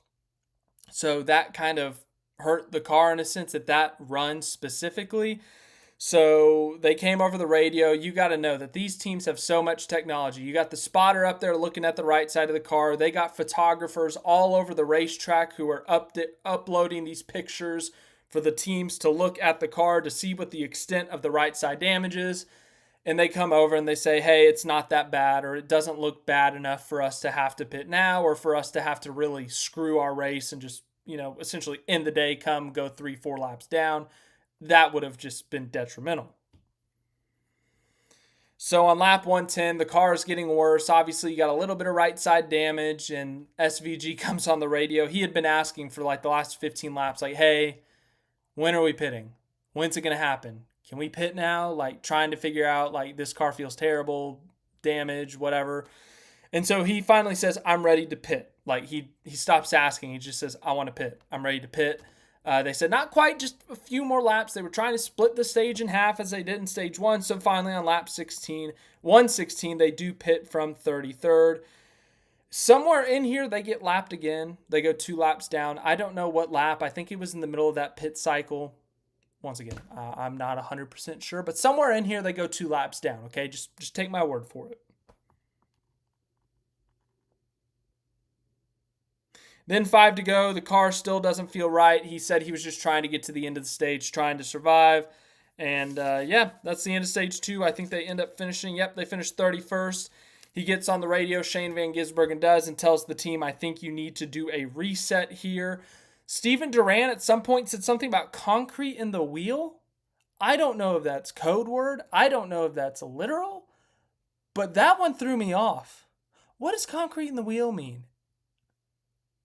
So that kind of hurt the car in a sense that run specifically. So they came over the radio. You got to know that these teams have so much technology. You got the spotter up there looking at the right side of the car. They got photographers all over the racetrack who are uploading these pictures for the teams to look at the car to see what the extent of the right side damage is. And they come over and they say, hey, it's not that bad, or it doesn't look bad enough for us to have to pit now, or for us to have to really screw our race and just, essentially end the day, go 3-4 laps down. That would have just been detrimental. So on lap 110, the car is getting worse. Obviously, you got a little bit of right side damage, and SVG comes on the radio. He had been asking for like the last 15 laps, like, hey, when are we pitting? When's it going to happen? Can we pit now? Like trying to figure out, like, this car feels terrible, damage, whatever. And so he finally says, I'm ready to pit. Like he stops asking. He just says, I want to pit. I'm ready to pit. They said not quite, just a few more laps. They were trying to split the stage in half as they did in stage 1. So finally on lap 116, they do pit from 33rd. Somewhere in here, they get lapped again. They go 2 laps down. I don't know what lap. I think it was in the middle of that pit cycle. Once again, I'm not 100% sure. But somewhere in here, they go 2 laps down. Okay, just take my word for it. Then 5 to go. The car still doesn't feel right. He said he was just trying to get to the end of the stage, trying to survive. And yeah, that's the end of stage 2. I think they end up finishing. Yep, they finished 31st. He gets on the radio, Shane Van Gisbergen does, and tells the team, I think you need to do a reset here. Steven Duran at some point said something about concrete in the wheel. I don't know if that's code word. I don't know if that's literal. But that one threw me off. What does concrete in the wheel mean?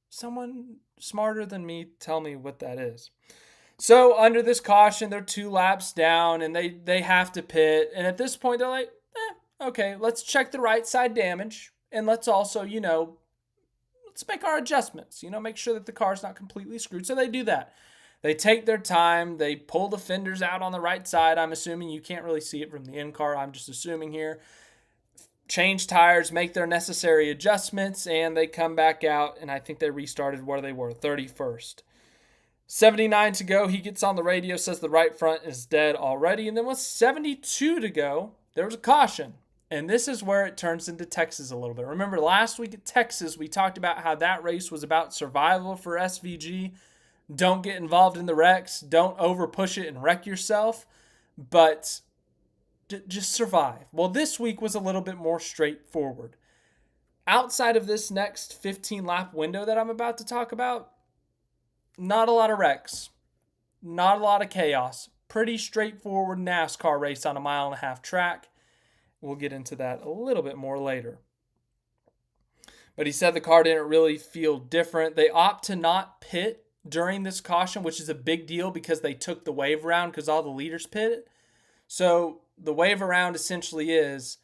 Someone smarter than me tell me what that is. So under this caution, they're 2 laps down and they have to pit. And at this point, they're like, okay, let's check the right side damage. And let's also, let's make our adjustments, make sure that the car's not completely screwed. So they do that. They take their time. They pull the fenders out on the right side. I'm assuming you can't really see it from the in-car. I'm just assuming here. Change tires, make their necessary adjustments, and they come back out, and I think they restarted where they were, 31st. 79 to go, he gets on the radio, says the right front is dead already, and then with 72 to go, there was a caution, and this is where it turns into Texas a little bit. Remember, last week at Texas, we talked about how that race was about survival for SVG. Don't get involved in the wrecks, don't over push it and wreck yourself, but just survive. Well, this week was a little bit more straightforward. Outside of this next 15-lap window that I'm about to talk about, not a lot of wrecks, not a lot of chaos. Pretty straightforward NASCAR race on a 1.5-mile track. We'll get into that a little bit more later. But he said the car didn't really feel different. They opt to not pit during this caution, which is a big deal because they took the wave around because all the leaders pitted. So the wave around essentially is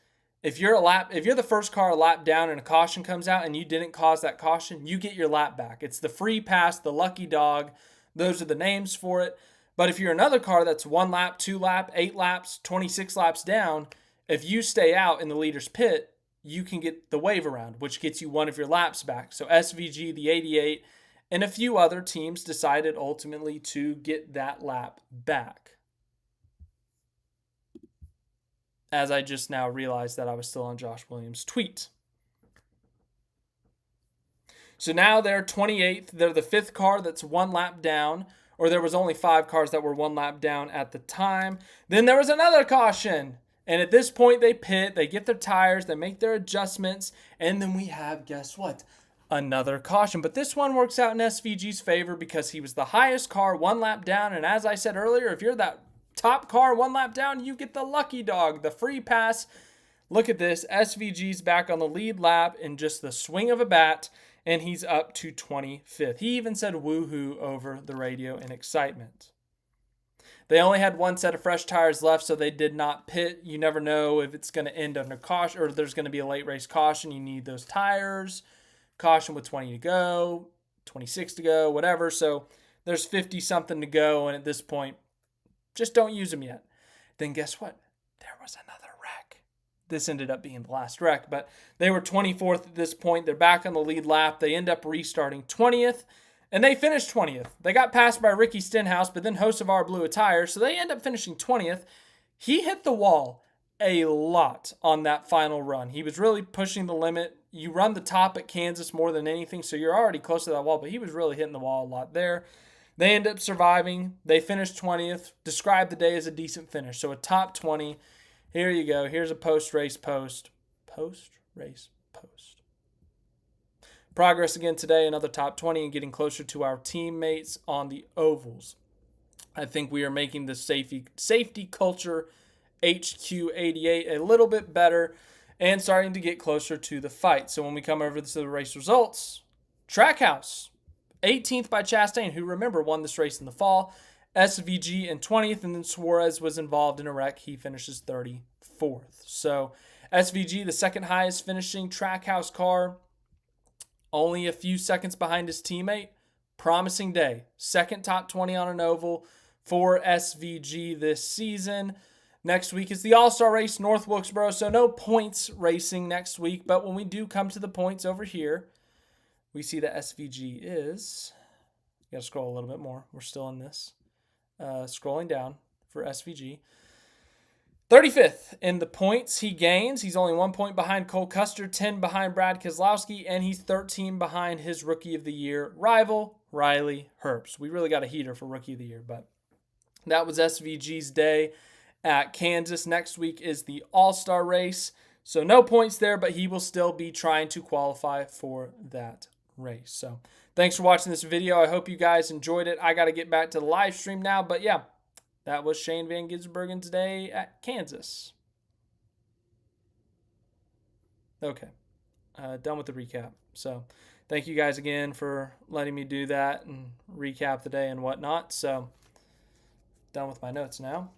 if you're the first car a lap down and a caution comes out and you didn't cause that caution, you get your lap back. It's the free pass, the lucky dog. Those are the names for it. But if you're another car that's 1 lap, 2 lap, 8 laps, 26 laps down, if you stay out in the leader's pit, you can get the wave around, which gets you one of your laps back. So SVG, the 88, and a few other teams decided ultimately to get that lap back. As I just now realized that I was still on Josh Williams' tweet. So now they're 28th. They're the 5th car that's 1 lap down, or there was only 5 cars that were 1 lap down at the time. Then there was another caution. And at this point, they pit, they get their tires, they make their adjustments, and then we have, guess what? Another caution. But this one works out in SVG's favor because he was the highest car 1 lap down. And as I said earlier, if you're that top car 1 lap down, you get the lucky dog, the free pass. Look at this. SVG's back on the lead lap in just the swing of a bat, and he's up to 25th. He even said woohoo over the radio in excitement. They only had 1 set of fresh tires left, so they did not pit. You never know if it's going to end under caution or there's going to be a late race caution. You need those tires. Caution with 20 to go, 26 to go, whatever. So there's 50-something to go, and at this point, just don't use them yet. Then guess what? There was another wreck. This ended up being the last wreck, but they were 24th at this point. They're back on the lead lap. They end up restarting 20th. And they finished 20th. They got passed by Ricky Stenhouse, but then Hocevar blew a tire, so they end up finishing 20th. He hit the wall a lot on that final run. He was really pushing the limit. You run the top at Kansas more than anything, so you're already close to that wall, but he was really hitting the wall a lot there. They end up surviving. They finished 20th. Describe the day as a decent finish. So a top 20. Here you go. Here's a post-race post. Post-race post. Progress again today, another top 20 and getting closer to our teammates on the ovals. I think we are making the safety culture HQ88 a little bit better and starting to get closer to the fight. So when we come over to the race results, Trackhouse, 18th by Chastain, who, remember, won this race in the fall. SVG in 20th, and then Suarez was involved in a wreck. He finishes 34th. So SVG, the second highest finishing Trackhouse car, only a few seconds behind his teammate. Promising day. Second top 20 on an oval for SVG this season. Next week is the All-Star Race, North Wilkesboro, so no points racing next week. But when we do come to the points over here, we see that SVG is, got to scroll a little bit more. We're still in this. Scrolling down for SVG. 35th in the points he gains. He's only 1 point behind Cole Custer, 10 behind Brad Keselowski, and he's 13 behind his Rookie of the Year rival, Riley Herbst. We really got a heater for Rookie of the Year, but that was SVG's day at Kansas. Next week is the All-Star Race, so no points there, but he will still be trying to qualify for that race. So thanks for watching this video. I hope you guys enjoyed it. I got to get back to the live stream now, but yeah. That was Shane Van Gisbergen today at Kansas. Okay. Done with the recap. So thank you guys again for letting me do that and recap the day and whatnot. So done with my notes now.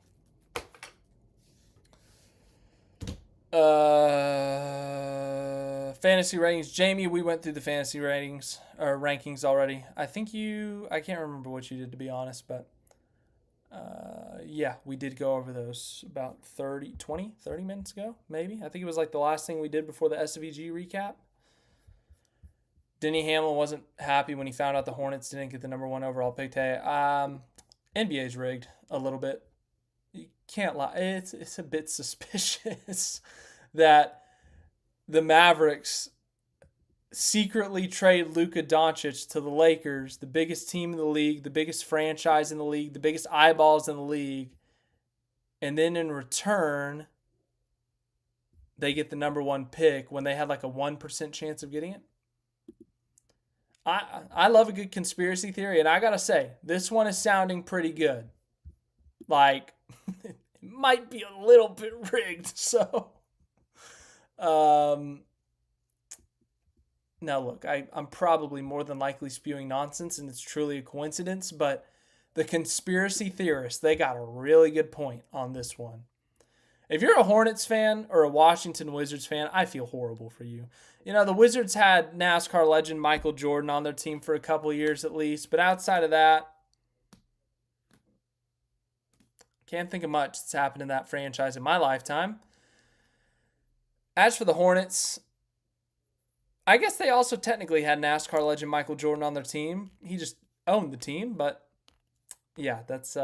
Fantasy ratings. Jamie, we went through the fantasy ratings or rankings already. I can't remember what you did, to be honest, but yeah, we did go over those about 30 minutes ago, maybe. I think it was like the last thing we did before the SVG recap. Denny Hamlin wasn't happy when he found out the Hornets didn't get the number 1 overall pick today. NBA's rigged a little bit. You can't lie. It's a bit suspicious that the Mavericks secretly trade Luka Doncic to the Lakers, the biggest team in the league, the biggest franchise in the league, the biggest eyeballs in the league, and then in return, they get the number 1 pick when they had like a 1% chance of getting it. I love a good conspiracy theory, and I gotta say, this one is sounding pretty good. Like, it might be a little bit rigged, so... Now, look, I'm probably more than likely spewing nonsense, and it's truly a coincidence, but the conspiracy theorists, they got a really good point on this one. If you're a Hornets fan or a Washington Wizards fan, I feel horrible for you. You know, the Wizards had NASCAR legend Michael Jordan on their team for a couple of years at least, but outside of that, can't think of much that's happened in that franchise in my lifetime. As for the Hornets, I guess they also technically had NASCAR legend Michael Jordan on their team. He just owned the team, but yeah, that's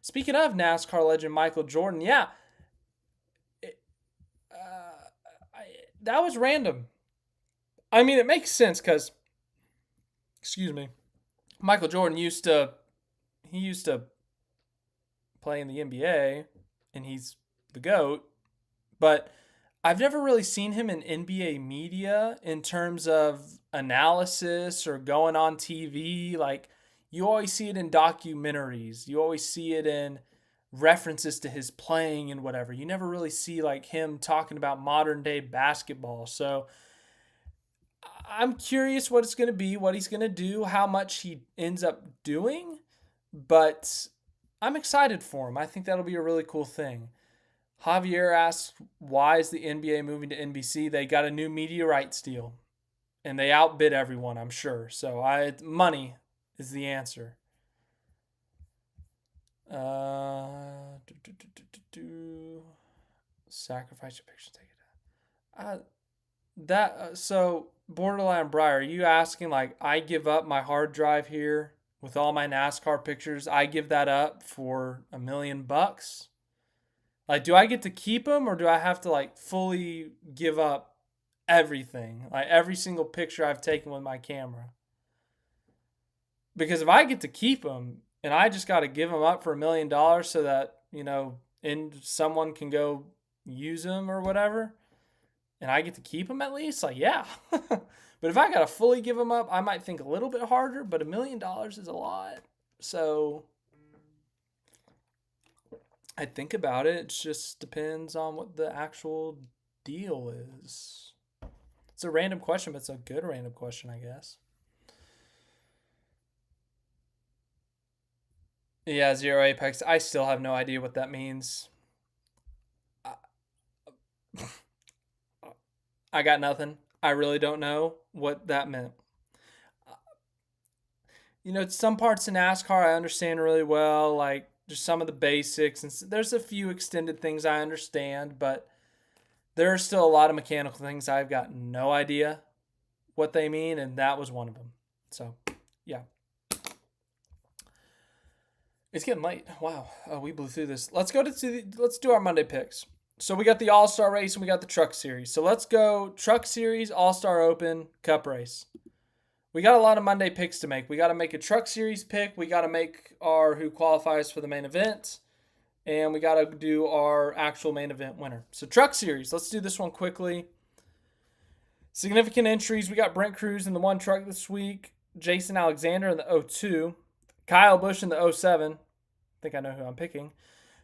speaking of NASCAR legend Michael Jordan, yeah. That was random. I mean, it makes sense because, excuse me, Michael Jordan used to play in the NBA, and he's the GOAT. But I've never really seen him in NBA media in terms of analysis or going on TV. Like, you always see it in documentaries. You always see it in references to his playing and whatever. You never really see like him talking about modern day basketball. So I'm curious what it's going to be, what he's going to do, how much he ends up doing, but I'm excited for him. I think that'll be a really cool thing. Javier asks, why is the NBA moving to NBC? They got a new media rights deal, and they outbid everyone, I'm sure. So money is the answer. Sacrifice your picture, take it down. So borderline Briar, are you asking like I give up my hard drive here with all my NASCAR pictures? I give that up for $1,000,000? Like, do I get to keep them, or do I have to like fully give up everything, like every single picture I've taken with my camera? Because if I get to keep them and I just got to give them up for $1,000,000 so that and someone can go use them or whatever, and I get to keep them at least, like yeah. But if I got to fully give them up, I might think a little bit harder. But $1,000,000 is a lot, so I think about it. It just depends on what the actual deal is. It's a random question, but it's a good random question, I guess. Yeah, Zero Apex. I still have no idea what that means. I got nothing. I really don't know what that meant. Some parts of NASCAR I understand really well, like just some of the basics, and there's a few extended things I understand, but there are still a lot of mechanical things I've got no idea what they mean, and that was one of them. So, yeah. It's getting late. Wow, we blew through this. Let's do our Monday picks. So we got the All-Star race and we got the Truck Series. So let's go Truck Series, All-Star Open, Cup race. We got a lot of Monday picks to make. We got to make a Truck Series pick. We got to make our who qualifies for the main event. And we got to do our actual main event winner. So Truck Series, let's do this one quickly. Significant entries. We got Brent Cruz in the 1 truck this week. Jason Alexander in the 02. Kyle Busch in the 07. I think I know who I'm picking.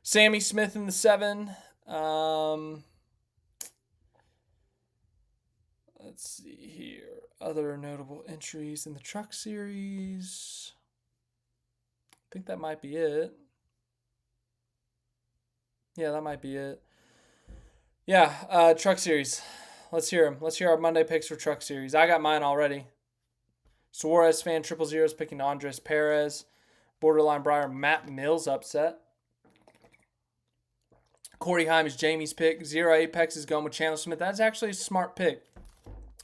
Sammy Smith in the 7. Let's see here. Other notable entries in the Truck Series. I think that might be it. Yeah, that might be it. Yeah, Truck Series. Let's hear them. Let's hear our Monday picks for Truck Series. I got mine already. Suarez fan 000 is picking Andres Perez. Borderline Briar Matt Mills upset. Corey Heim is Jamie's pick. Zero Apex is going with Chandler Smith. That's actually a smart pick.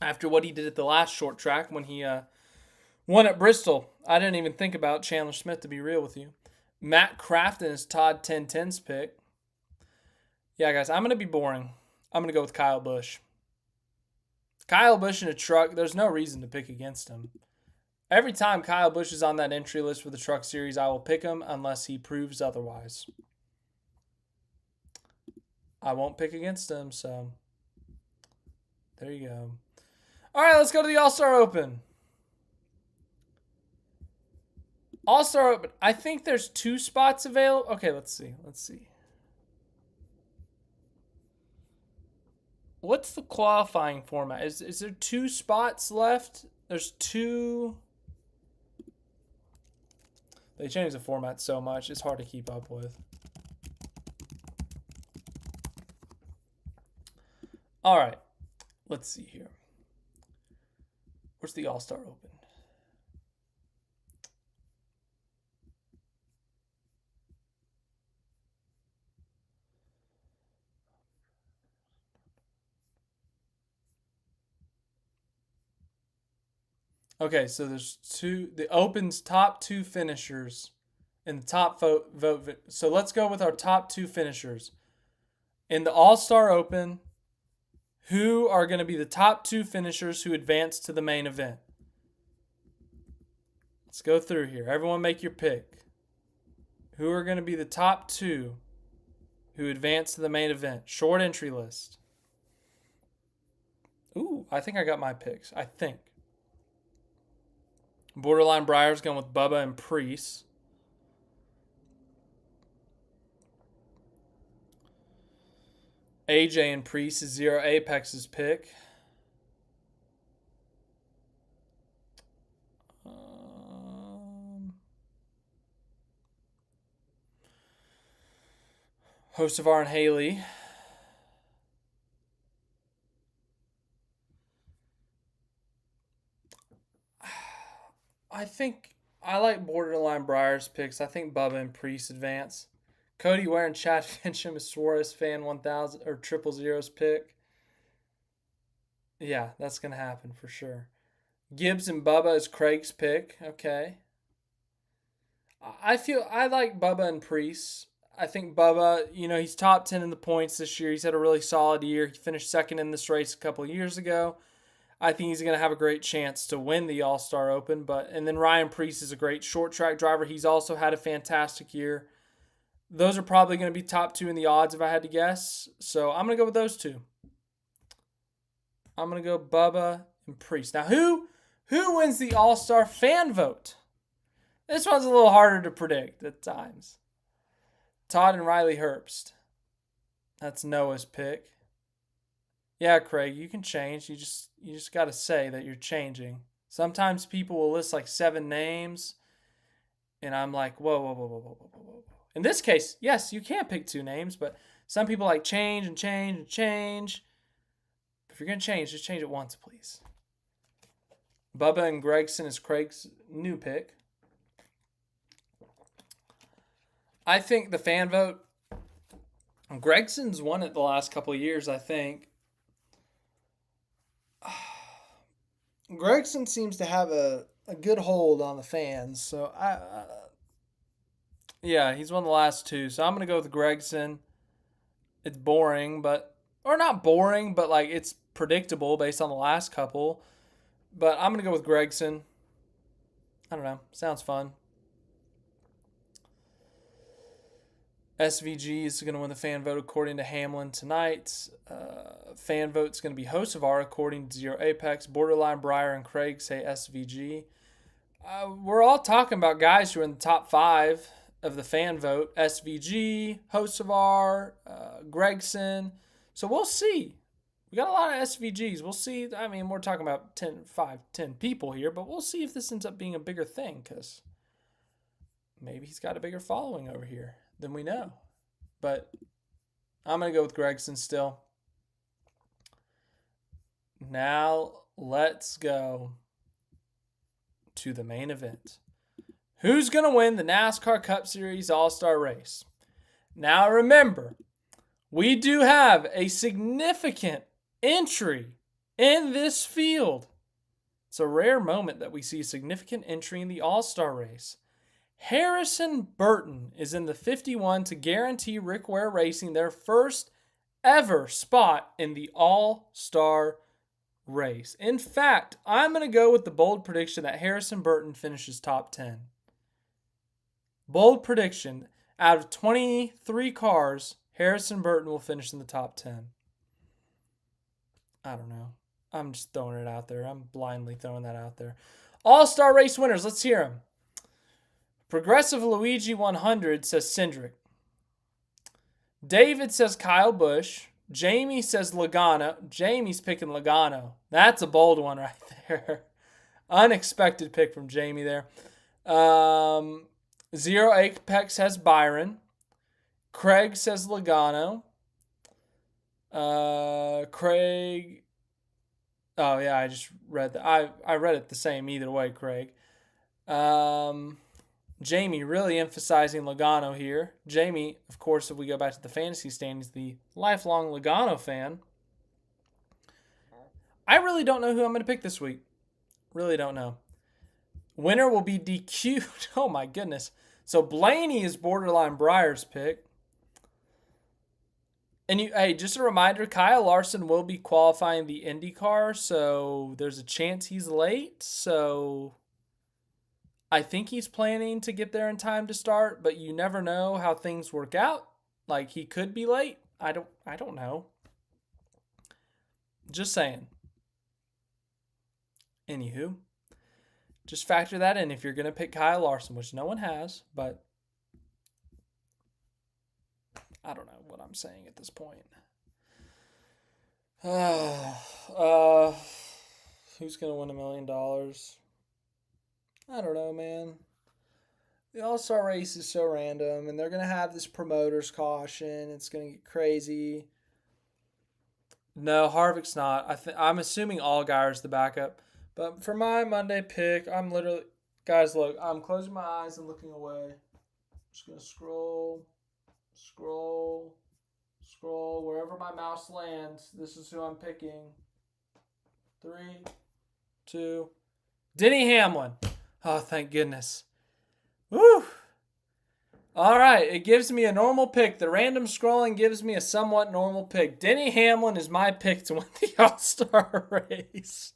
After what he did at the last short track when he won at Bristol. I didn't even think about Chandler Smith, to be real with you. Matt Crafton is Todd 1010's pick. Yeah, guys, I'm going to be boring. I'm going to go with Kyle Busch. Kyle Busch in a truck, there's no reason to pick against him. Every time Kyle Busch is on that entry list for the Truck Series, I will pick him unless he proves otherwise. I won't pick against him, so there you go. All right, let's go to the All-Star Open. All-Star Open. I think there's 2 spots available. Okay, let's see. What's the qualifying format? Is there 2 spots left? There's 2. They changed the format so much, it's hard to keep up with. All right, let's see here. Where's the All-Star Open? Okay, so there's 2. The Open's top 2 finishers in the top vote. So let's go with our top 2 finishers. In the All-Star Open, Who are going to be the top 2 finishers who advance to the main event? Let's go through here. Everyone make your pick. Who are going to be the top 2 who advance to the main event? Short entry list. Ooh, I think I got my picks. I think. Borderline Briar's going with Bubba and Priest. AJ and Priest is Zero Apex's pick. Hocevar and Haley. I think I like Borderline Briar's picks. I think Bubba and Priest advance. Cody wearing Chad Fincham is Suarez fan 1000 or 000's pick. Yeah, that's going to happen for sure. Gibbs and Bubba is Craig's pick. Okay. I like Bubba and Priest. I think Bubba, he's top 10 in the points this year. He's had a really solid year. He finished second in this race a couple of years ago. I think he's going to have a great chance to win the All-Star Open. And then Ryan Priest is a great short track driver. He's also had a fantastic year. Those are probably going to be top 2 in the odds if I had to guess. So I'm going to go with those 2. I'm going to go Bubba and Priest. Now, who wins the All-Star fan vote? This one's a little harder to predict at times. Todd and Riley Herbst. That's Noah's pick. Yeah, Craig, you can change. You just got to say that you're changing. Sometimes people will list like 7 names, and I'm like, whoa. In this case, yes, you can pick 2 names, but some people like change and change and change. If you're going to change, just change it once, please. Bubba and Gregson is Craig's new pick. I think the fan vote, Gregson's won it the last couple of years, I think. Gregson seems to have a good hold on the fans. So, yeah, he's won the last 2. So, I'm going to go with Gregson. It's boring, or not boring, but like it's predictable based on the last couple. But I'm going to go with Gregson. I don't know. Sounds fun. SVG is going to win the fan vote according to Hamlin tonight. Fan vote's going to be Hocevar according to Zero Apex. Borderline Briar and Craig say SVG. We're all talking about guys who are in the top 5 of the fan vote. SVG, Hocevar, Gregson. So we'll see. We got a lot of SVGs. We'll see. I mean, we're talking about 10 people here, but we'll see if this ends up being a bigger thing because maybe he's got a bigger following over here than we know. But I'm going to go with Gregson still. Now let's go to the main event. Who's going to win the NASCAR Cup Series All-Star Race? Now remember, we do have a significant entry in this field. It's a rare moment that we see a significant entry in the All-Star race. Harrison Burton is in the 51 to guarantee Rick Ware Racing their first ever spot in the All-Star race. In fact, I'm going to go with the bold prediction that Harrison Burton finishes top 10. Bold prediction, out of 23 cars, Harrison Burton will finish in the top 10. I don't know. I'm just throwing it out there. I'm blindly throwing that out there. All-Star race winners, let's hear them. Progressive Luigi 100 says Cindric. David says Kyle Busch. Jamie says Logano. Jamie's picking Logano. That's a bold one right there. Unexpected pick from Jamie there. Zero Apex has Byron. Craig says Logano. Craig. Oh, yeah, I just read that. I read it the same either way, Craig. Jamie really emphasizing Logano here. Jamie, of course, if we go back to the fantasy standings, the lifelong Logano fan. I really don't know who I'm going to pick this week. Really don't know. Winner will be DQ'd. Oh, my goodness. So Blaney is Borderline Briar's pick. And hey, just a reminder, Kyle Larson will be qualifying the IndyCar, so there's a chance he's late. So I think he's planning to get there in time to start, but you never know how things work out. Like he could be late. I don't know. Just saying. Anywho, just factor that in if you're going to pick Kyle Larson, which no one has, but I don't know what I'm saying at this point. Who's going to win $1 million? I don't know, man. The All-Star race is so random, and they're going to have this promoter's caution. It's going to get crazy. No, Harvick's not. I'm assuming Allgaier's the backup. But for my Monday pick, I'm literally... Guys, look, I'm closing my eyes and looking away. I'm just going to scroll, wherever my mouse lands. This is who I'm picking. 3, 2... Denny Hamlin. Oh, thank goodness. Woo! All right, it gives me a normal pick. The random scrolling gives me a somewhat normal pick. Denny Hamlin is my pick to win the All-Star race.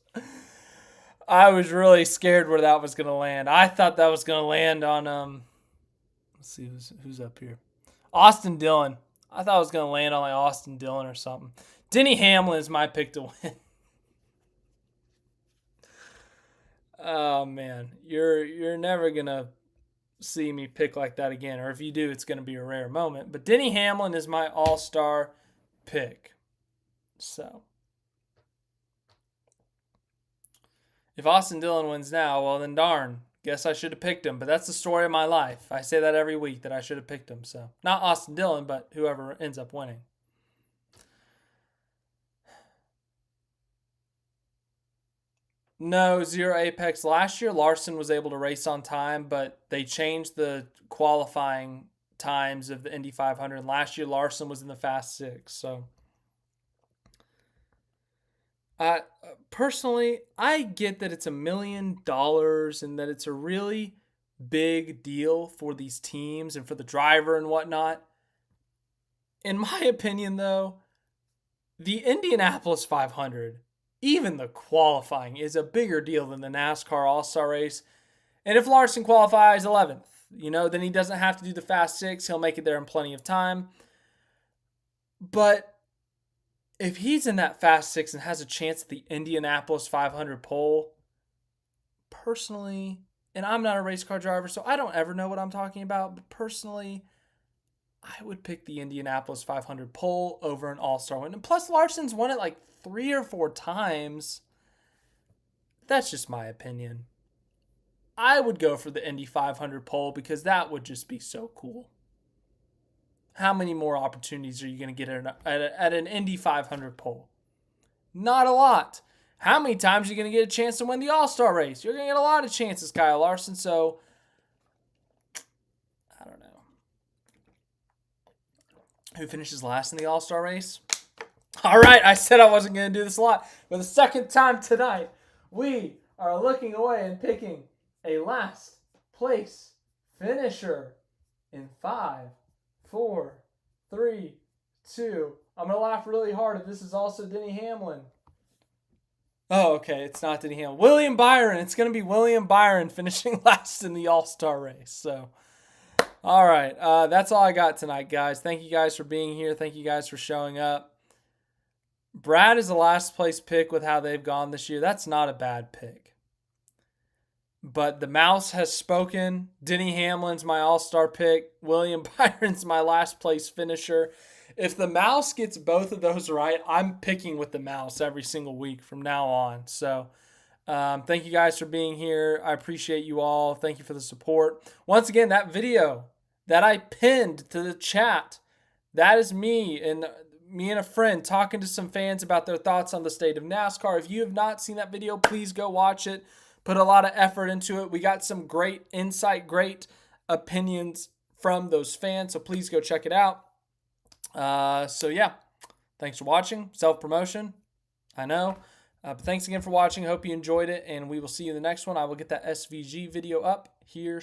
I was really scared where that was going to land. I thought that was going to land on, let's see who's up here. Austin Dillon. I thought it was going to land on like Austin Dillon or something. Denny Hamlin is my pick to win. Oh, man. You're never going to see me pick like that again. Or if you do, it's going to be a rare moment. But Denny Hamlin is my all-star pick. So, if Austin Dillon wins now, well, then darn. Guess I should have picked him. But that's the story of my life. I say that every week that I should have picked him. So, not Austin Dillon, but whoever ends up winning. No, 0 Apex. Last year, Larson was able to race on time, but they changed the qualifying times of the Indy 500. And last year, Larson was in the Fast 6. So, personally, I get that it's $1 million and that it's a really big deal for these teams and for the driver and whatnot. In my opinion, though, the Indianapolis 500, even the qualifying, is a bigger deal than the NASCAR All-Star race. And if Larson qualifies 11th, then he doesn't have to do the Fast 6. He'll make it there in plenty of time. But if he's in that Fast 6 and has a chance at the Indianapolis 500 pole, personally, and I'm not a race car driver, so I don't ever know what I'm talking about, but personally, I would pick the Indianapolis 500 pole over an all-star win. And plus, Larson's won it like 3 or 4 times. That's just my opinion. I would go for the Indy 500 pole because that would just be so cool. How many more opportunities are you going to get at an Indy 500 pole? Not a lot. How many times are you going to get a chance to win the All-Star race? You're going to get a lot of chances, Kyle Larson. So, I don't know. Who finishes last in the All-Star race? All right, I said I wasn't going to do this a lot. For the second time tonight, we are looking away and picking a last place finisher in 5, 4, 3, 2. I'm going to laugh really hard if this is also Denny Hamlin. Oh, okay, it's not Denny Hamlin. William Byron. It's going to be William Byron finishing last in the All-Star race. So, all right, that's all I got tonight, guys. Thank you guys for being here. Thank you guys for showing up. Brad is the last place pick with how they've gone this year. That's not a bad pick. But the mouse has spoken. Denny Hamlin's my all-star pick. William Byron's my last place finisher. If the mouse gets both of those right, I'm picking with the mouse every single week from now on. So thank you guys for being here. I appreciate you all. Thank you for the support. Once again, that video that I pinned to the chat, that is me and a friend talking to some fans about their thoughts on the state of NASCAR. If you have not seen that video, please go watch it. Put a lot of effort into it. We got some great insight, great opinions from those fans, so please go check it out. So yeah, thanks for watching. Self-promotion, I know. But thanks again for watching. Hope you enjoyed it, and we will see you in the next one. I will get that SVG video up here